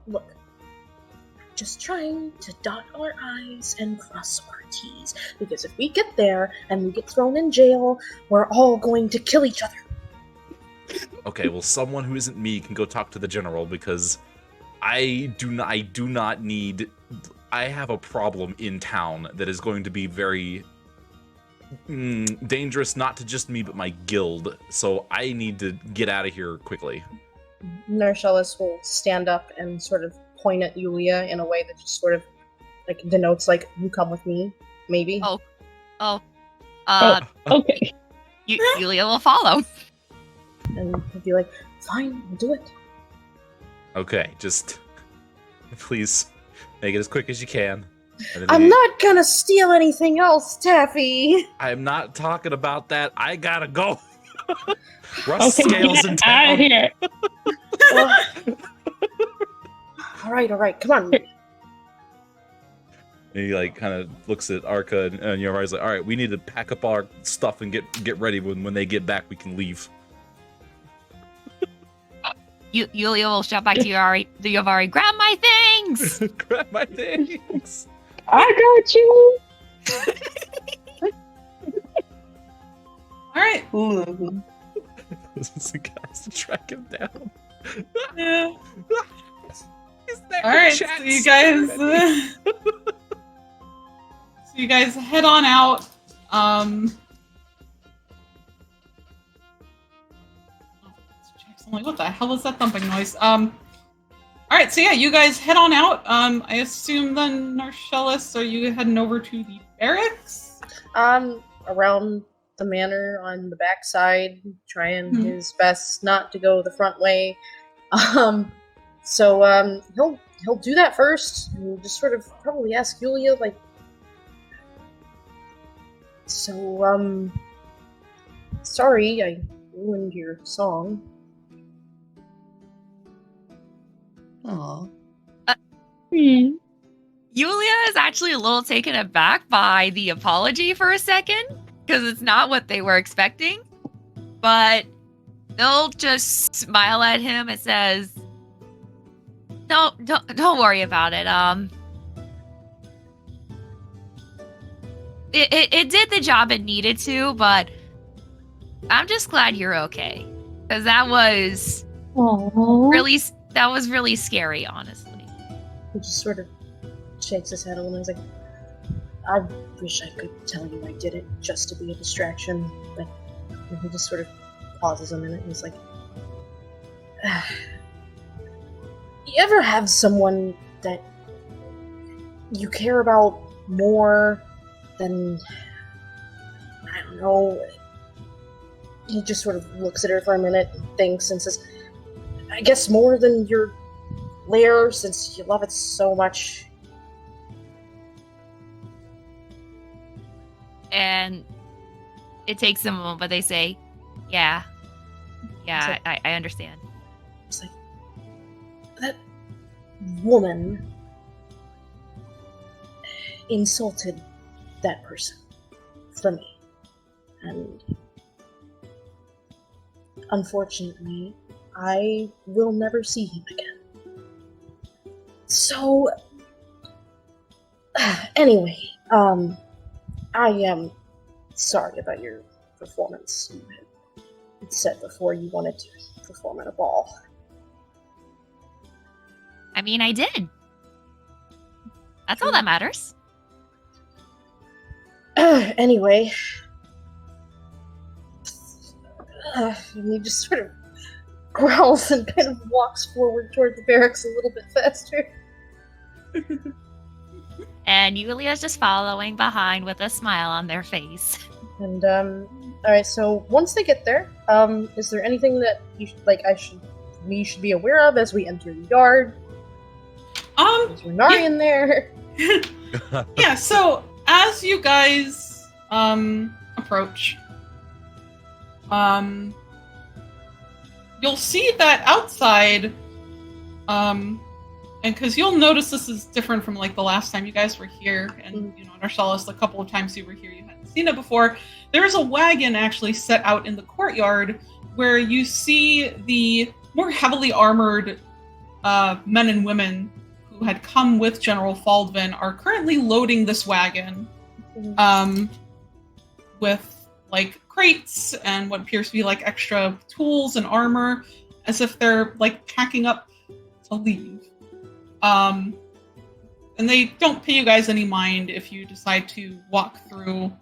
S1: Look, just trying to dot our I's and cross our T's. Because if we get there and we get thrown in jail, we're all going to kill each other.
S4: Okay, well, someone who isn't me can go talk to the general because I do not need. I have a problem in town that is going to be very dangerous, not to just me, but my guild. So I need to get out of here quickly.
S1: Narcellus will stand up and sort of point at Yulia in a way that just sort of like denotes like, you come with me, maybe.
S5: Okay.
S3: Yulia will follow.
S1: And he'll be like, fine, we'll do it.
S4: Okay, just please make it as quick as you can. And then
S1: I'm not gonna steal anything else, Taffy!
S4: I'm not talking about that. I gotta go. Russ
S5: Okay,
S4: Scales in
S5: get out
S4: town.
S5: of here.
S1: Alright, come on.
S4: And he like kind of looks at Arca and Yavari's like, all right, we need to pack up our stuff and get ready. When they get back, we can leave.
S3: Yulia will shout back to Yavari, grab my things!
S4: Grab my things.
S5: I got you.
S2: All right.
S6: Ooh.
S4: This is the guys to track him down.
S2: Yeah.
S4: He's there.
S2: All right.
S4: Chat
S2: So you guys head on out. I'm like, what the hell is that thumping noise? All right, so yeah, you guys head on out. I assume then, Narcellus, are you heading over to the barracks?
S1: Around the manor on the backside, trying his best not to go the front way. So he'll do that first, and just sort of probably ask Yulia, like, so, sorry, I ruined your song.
S6: Aw.
S3: Yulia is actually a little taken aback by the apology for a second, because it's not what they were expecting. But they'll just smile at him and says, "No, don't worry about it. It did the job it needed to, but I'm just glad you're okay, because that was really scary, honestly."
S1: He just sort of shakes his head a little and is like, I wish I could tell you I did it just to be a distraction, but and he just sort of pauses a minute and he's like, you ever have someone that you care about more than, I don't know, he just sort of looks at her for a minute and thinks and says, I guess more than your lair, since you love it so much.
S3: And it takes them a moment, but they say, yeah, I understand.
S1: It's like, that woman insulted that person for me. And unfortunately, I will never see him again. So, anyway, I am sorry about your performance. You had said before you wanted to perform at a ball.
S3: I mean, I did. That's all that matters.
S1: Anyway, and he just sort of growls and kind of walks forward toward the barracks a little bit faster.
S3: And Yulia's just following behind with a smile on their face.
S1: And alright, so once they get there, is there anything that you I should we should be aware of as we enter the yard? Is Renarian there?
S2: Yeah, so as you guys approach, you'll see that outside, and because you'll notice this is different from like the last time you guys were here, and you know, Narcellis, the couple of times you were here, you hadn't seen it before. There is a wagon actually set out in the courtyard where you see the more heavily armored men and women who had come with General Faldvin are currently loading this wagon with like crates and what appears to be like extra tools and armor, as if they're like packing up to leave. And they don't pay you guys any mind if you decide to walk through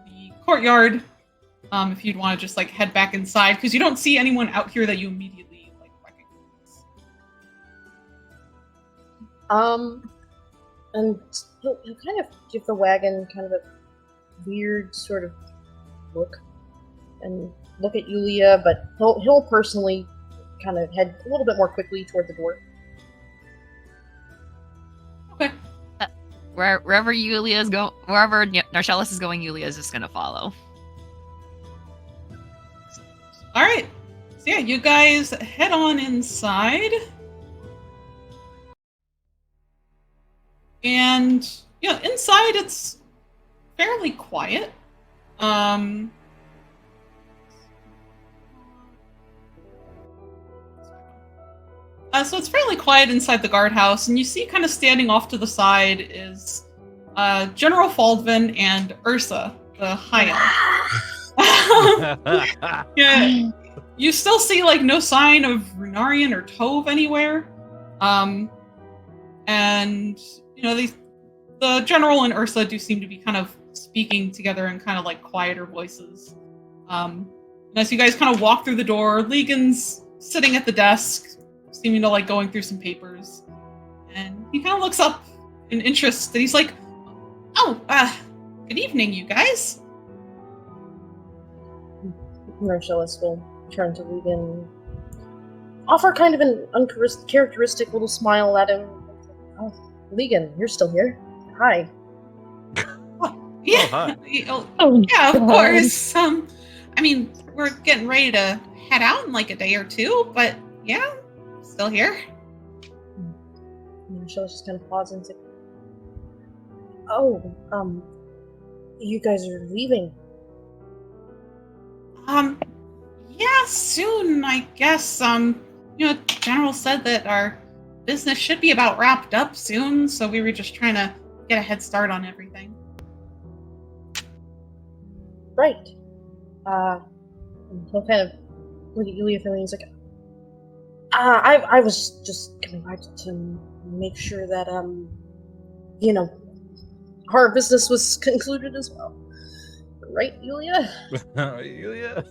S2: the courtyard. If you'd want to just like head back inside, because you don't see anyone out here that you immediately like recognize.
S1: And he'll kind of give the wagon kind of a weird sort of look, and look at Yulia, but he'll personally kind of head a little bit more quickly toward the door.
S2: Okay.
S3: Wherever Yulia's go, wherever Narcellis is going, Yulia's just gonna follow.
S2: All right. So yeah, you guys head on inside. And yeah, inside it's fairly quiet. So it's fairly quiet inside the guardhouse, and you see kind of standing off to the side is General Faldvin and Ursa, the Haya. Yeah, you still see like no sign of Renarian or Tove anywhere. And you know, the General and Ursa do seem to be kind of speaking together in kind of like quieter voices. And as you guys kind of walk through the door, Legan's sitting at the desk, seeming to like going through some papers, and he kind of looks up in interest, and he's like, "Oh, good evening, you guys."
S1: Narcellis will turn to Legan, offer kind of an uncharacteristic little smile at him. Oh, Legan, you're still here. Hi.
S2: Yeah,
S4: hi.
S2: Yeah, of course. I mean, we're getting ready to head out in like a day or two, but yeah, still here.
S1: Narcellis just kind of pauses and says, "Oh, you guys are leaving."
S2: Yeah, soon, I guess. You know, General said that our business should be about wrapped up soon, so we were just trying to get a head start on everything.
S1: Right. He'll kind of look at Yulia for a minute. He's like, I was just coming by to make sure that, you know, our business was concluded as well. Right, Yulia?
S4: Yulia?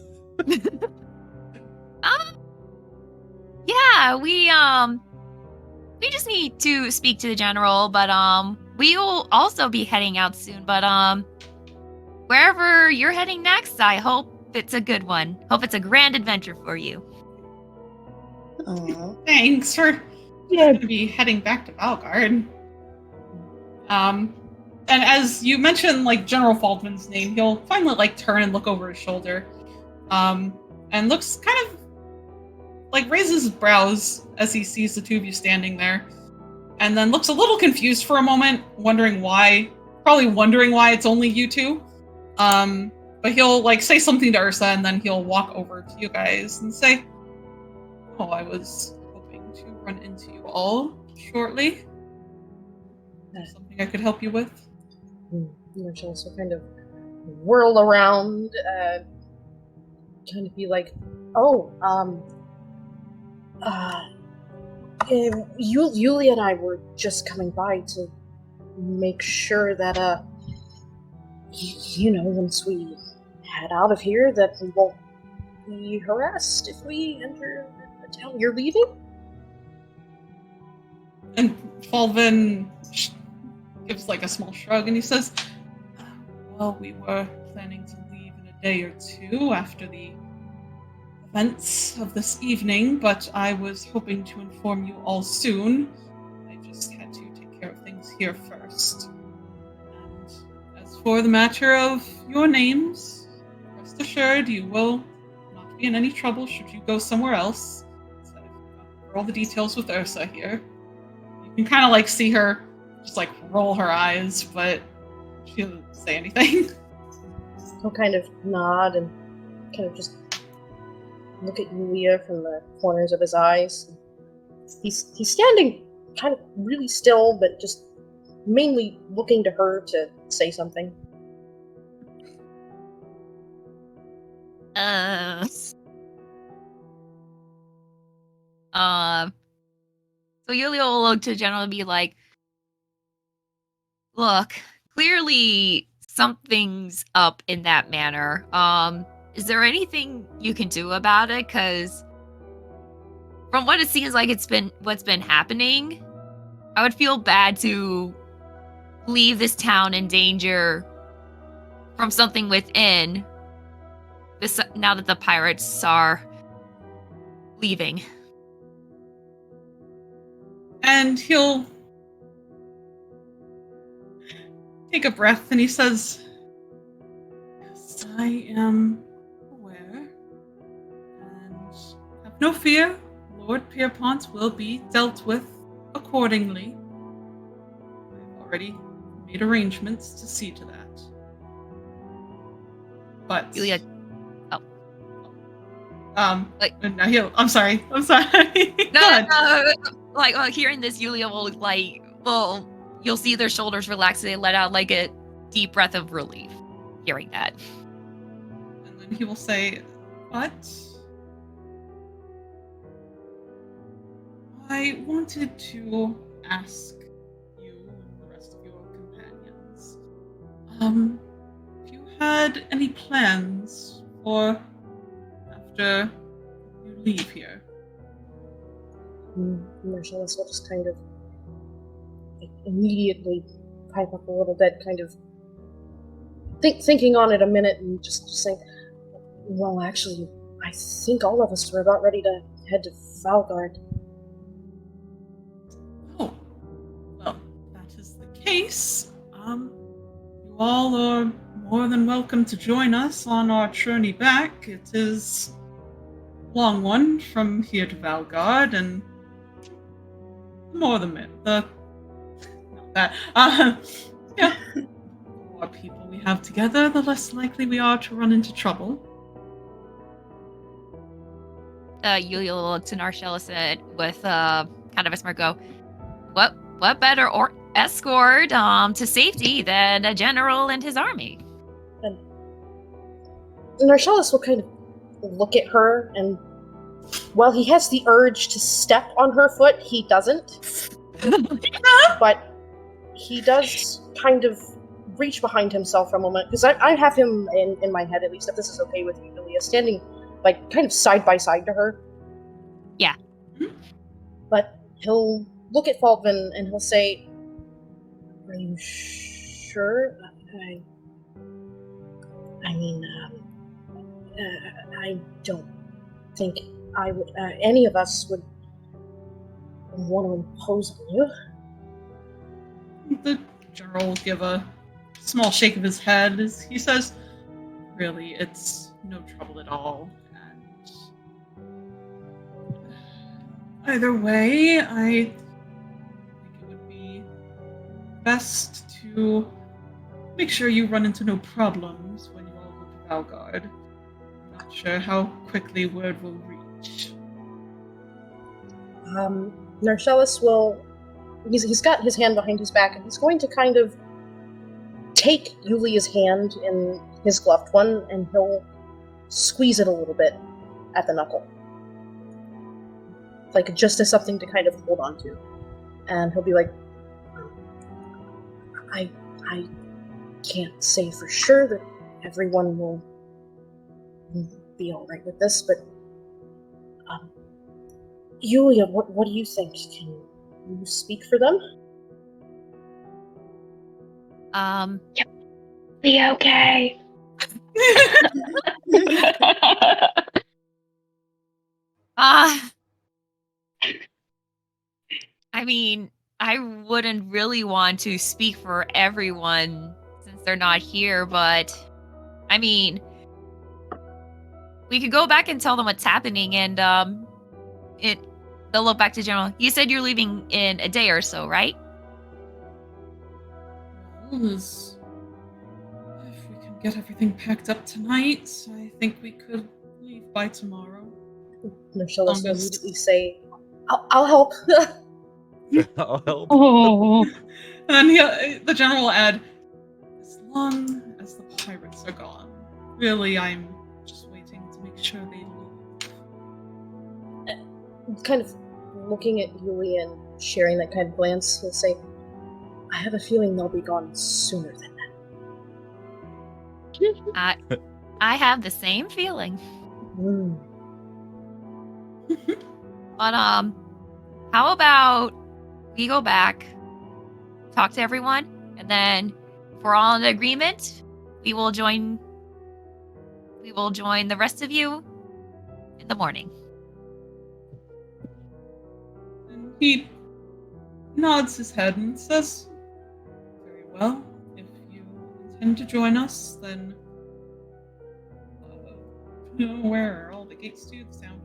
S3: Yeah, we just need to speak to the general, but we will also be heading out soon, but wherever you're heading next, I hope it's a good one. Hope it's a grand adventure for you.
S6: Aww.
S2: Thanks. We're going to be heading back to Valgard. And as you mentioned, like, General Faldvin's name, he'll finally, like, turn and look over his shoulder. And looks kind of, like, raises his brows as he sees the two of you standing there. And then looks a little confused for a moment, wondering why it's only you two. But he'll, like, say something to Ursa, and then he'll walk over to you guys and say, "Oh, I was hoping to run into you all shortly. Something I could help you with?"
S1: She'll also kind of whirl around, kind of be like, "Oh, Yulia and I were just coming by to make sure that, you know, once we head out of here, that we won't be harassed if we enter the town. You're leaving?"
S2: And Faldvin gives like a small shrug and he says, "Well, we were planning to leave in a day or two after the events of this evening, but I was hoping to inform you all soon. I just had to take care of things here first. And as for the matter of your names, rest assured you will not be in any trouble should you go somewhere else. So I've got all the details with Ursa here. You can kind of like see her just like roll her eyes, but she doesn't say anything.
S1: He'll kind of nod and kind of just look at Yulia from the corners of his eyes. He's standing kind of really still, but just mainly looking to her to say something.
S3: So Yulia will look to General and be like, look, clearly something's up in that manner. Is there anything you can do about it? Because from what it seems like what's been happening, I would feel bad to leave this town in danger from something within. Now that the pirates are leaving.
S2: And he'll take a breath and he says, yes, I am aware. And have no fear, Lord Pierpont will be dealt with accordingly. I've already made arrangements to see to that. But
S3: Yulia.
S2: I'm sorry.
S3: No. Like hearing this, Yulia will you'll see their shoulders relax and they let out like a deep breath of relief hearing that.
S2: And then he will say, but I wanted to ask you and the rest of your companions, if you had any plans for after you leave here.
S1: Marcellus will just kind of immediately pipe up a little bit, kind of thinking on it a minute and just saying, well, actually, I think all of us are about ready to head to Valgard.
S2: Oh, well, that is the case. You all are more than welcome to join us on our journey back. It is a long one from here to Valgard, and more than that. Yeah. The more people we have together, the less likely we are to run into trouble.
S3: Yulia will look to Narshella with kind of a smirk. Go, what better escort to safety than a general and his army?
S1: And Narshellus will kind of look at her, and while he has the urge to step on her foot, he doesn't. But he does kind of reach behind himself for a moment, because I have him in my head, at least, if this is okay with you, Yulia, standing like kind of side by side to her.
S3: Yeah.
S1: But he'll look at Falvin and he'll say, are you sure? I don't think I would, any of us would want to impose on you.
S2: The general will give a small shake of his head as he says, really, it's no trouble at all. And either way, I think it would be best to make sure you run into no problems when you all go to Valgard. I'm not sure how quickly word will reach.
S1: Narcellus will... He's got his hand behind his back, and he's going to kind of take Yulia's hand in his gloved one, and he'll squeeze it a little bit at the knuckle. Like, just as something to kind of hold on to. And he'll be like, I can't say for sure that everyone will be alright with this, but Yulia, what do you think? Can you speak for them?
S5: Yep. Be okay.
S3: I mean, I wouldn't really want to speak for everyone since they're not here, but I mean, we could go back and tell them what's happening, and they'll look back to General. You said you're leaving in a day or so, right?
S2: If we can get everything packed up tonight, I think we could leave by tomorrow.
S1: Marcellus will
S2: Longest.
S1: immediately say, I'll help.
S4: I'll help.
S5: Oh,
S2: And then the general will add, as long as the pirates are gone. Really, I'm just waiting to make sure they leave.
S1: Kind of looking at Yuli and sharing that kind of glance, he'll say, I have a feeling they'll be gone sooner than that.
S3: I have the same feeling.
S1: Mm.
S3: But how about we go back, talk to everyone, and then if we're all in agreement, we will join the rest of you in the morning.
S2: And he nods his head and says, very well, if you intend to join us, then where are all the gates to the sound?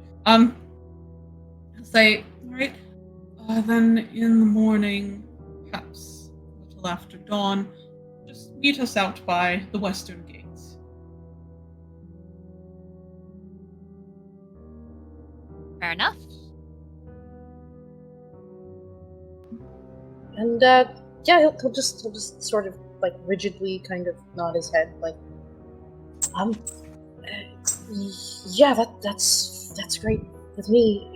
S2: Say, alright, then in the morning, perhaps a little after dawn, just meet us out by the western gates.
S3: Fair enough.
S1: And yeah, he'll just sort of like rigidly kind of nod his head, like, yeah, that's great with me.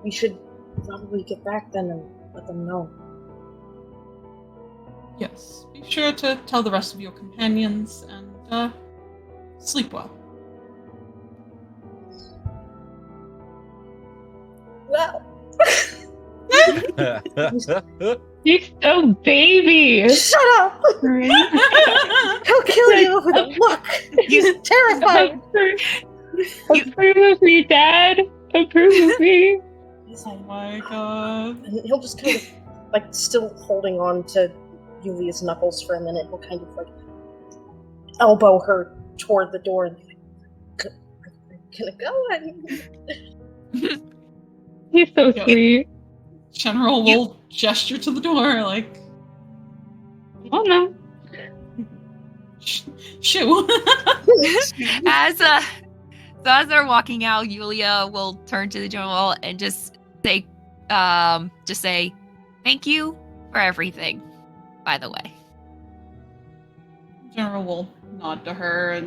S1: We should probably get back then and let them know.
S2: Yes, be sure to tell the rest of your companions and sleep well.
S1: Well,
S5: you're so baby.
S1: shut up! He'll kill you with a look. He's terrifying.
S5: Approve of me, Dad. Approve of me.
S1: He's
S2: Oh
S1: like,
S2: my god.
S1: and he'll just kind of like still holding on to Yulia's knuckles for a minute. He'll kind of like elbow her toward the door and be like, "Can it go?"
S5: He's so
S2: Yeah.
S5: sweet.
S2: General will gesture to the door, like,
S5: Oh no.
S2: shoo.
S3: As they're walking out, Yulia will turn to the general and just say, "Thank you for everything." By the way,
S2: General will nod to her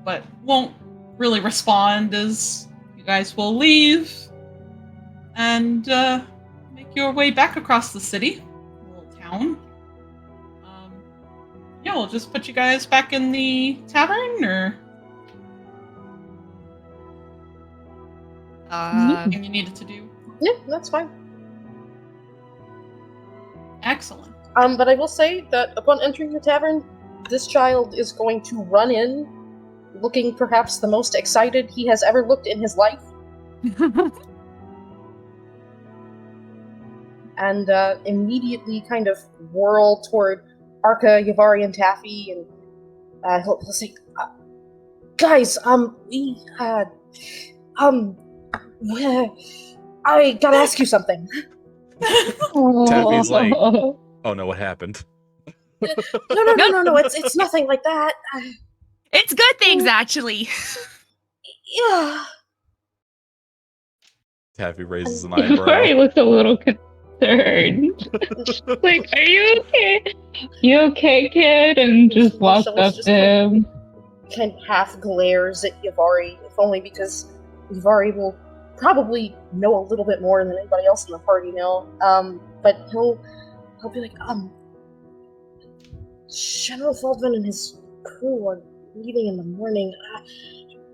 S2: but won't really respond as you guys will leave and make your way back across the city, the little town. Yeah, we'll just put you guys back in the tavern, or anything you needed to do.
S1: Yeah, that's fine.
S2: Excellent.
S1: But I will say that upon entering the tavern, this child is going to run in, looking perhaps the most excited he has ever looked in his life, and immediately kind of whirl toward Arca, Yavari, and Taffy, and he'll say, "Guys, I gotta ask you something."
S4: Taffy's like, oh no, what happened?
S1: No, it's nothing like that.
S3: it's good things actually.
S1: Yeah.
S4: Taffy raises an
S5: Yuri
S4: eyebrow.
S5: looks a little concerned. Like, are you okay? You okay, kid? And just walks up to him.
S1: Kind of half glares at Yavari, if only because Yavari will probably know a little bit more than anybody else in the party now. But he'll be like, General Faldvin and his crew are leaving in the morning.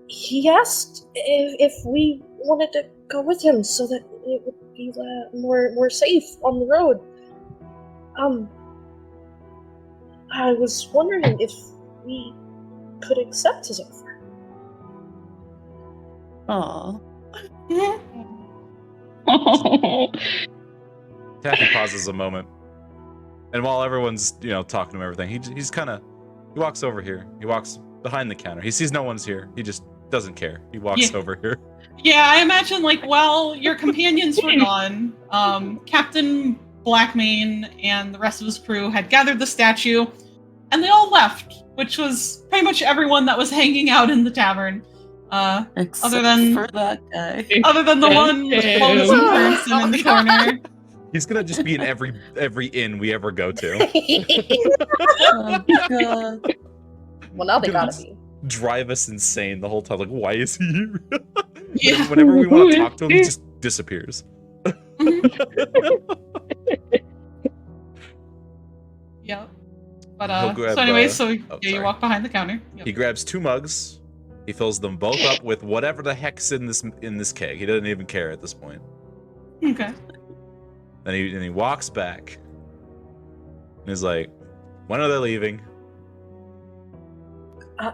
S1: He asked if we wanted to go with him so that it would be more safe on the road. I was wondering if we could accept his offer.
S6: Aw.
S5: Oh.
S4: Taffy pauses a moment, and while everyone's talking to him, everything, he's kind of he walks over here. He walks behind the counter. He sees no one's here. He just doesn't care. He walks over here.
S2: Yeah, I imagine while your companions were gone, Captain Blackmane and the rest of his crew had gathered the statue, and they all left, which was pretty much everyone that was hanging out in the tavern.
S6: Except
S2: Other than
S6: for that guy.
S2: Other than the one lonesome person in the corner.
S4: He's gonna just be in every inn we ever go to.
S6: Oh, God.
S1: Well, now they gotta be.
S4: Drive us insane the whole time. Like, why is he here?
S2: Yeah.
S4: Whenever we want to talk to him, he just disappears.
S2: Yep. But
S4: He'll grab,
S2: so anyway, you
S4: sorry.
S2: walk behind the counter. Yep.
S4: He grabs 2 mugs. He fills them both up with whatever the heck's in this keg. He doesn't even care at this point.
S2: Okay.
S4: Then he walks back. And he's like, "When are they leaving?"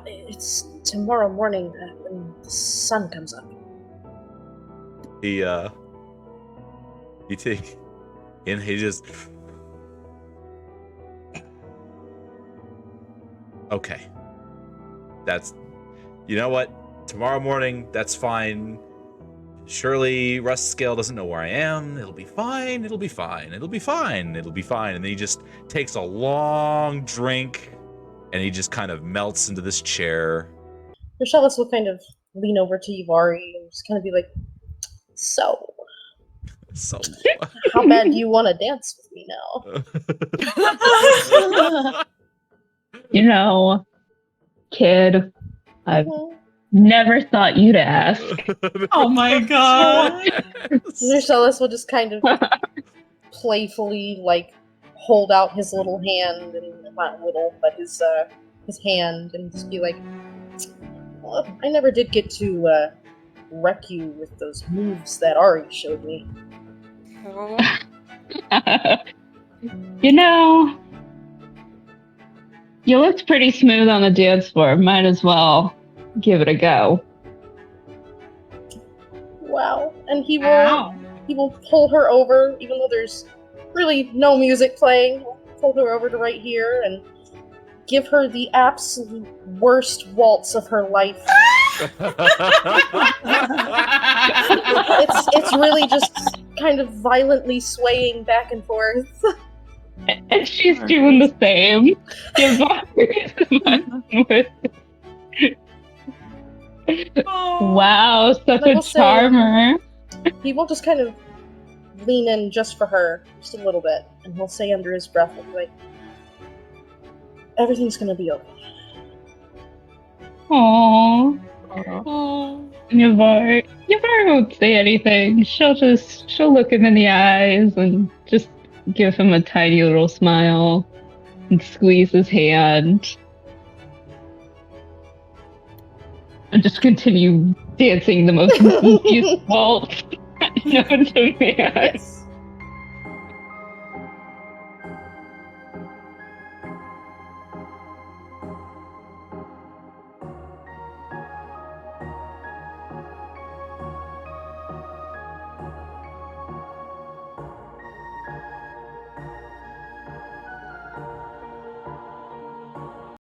S1: It's tomorrow morning when the sun comes up.
S4: He just okay. That's you know what? Tomorrow morning, that's fine. Surely Rust Scale doesn't know where I am. It'll be fine. It'll be fine. It'll be fine. It'll be fine. And then he just takes a long drink and he just kind of melts into this chair.
S1: Rochellis will kind of lean over to Ivari and just kind of be like, So, how bad do you want to dance with me now?
S5: You know, kid, I've never thought you'd ask.
S2: Oh my god.
S1: Rochellis will just kind of playfully, hold out his little hand, and not little, but his hand, and just be like, well, I never did get to wreck you with those moves that Ari showed me.
S5: You know, you looked pretty smooth on the dance floor. Might as well give it a go.
S1: Wow. And he will pull her over, even though there's really no music playing. He'll pull her over to right here and give her the absolute worst waltz of her life. It's really just kind of violently swaying back and forth.
S5: And she's doing the same. Wow, such a charmer.
S1: He will just kind of lean in just for her, just a little bit, and he'll say under his breath, like, everything's gonna be okay.
S5: Aww. Yavar won't say anything. She'll look him in the eyes and just give him a tiny little smile and squeeze his hand. And just continue dancing the most confused waltz known to man.
S1: Yes.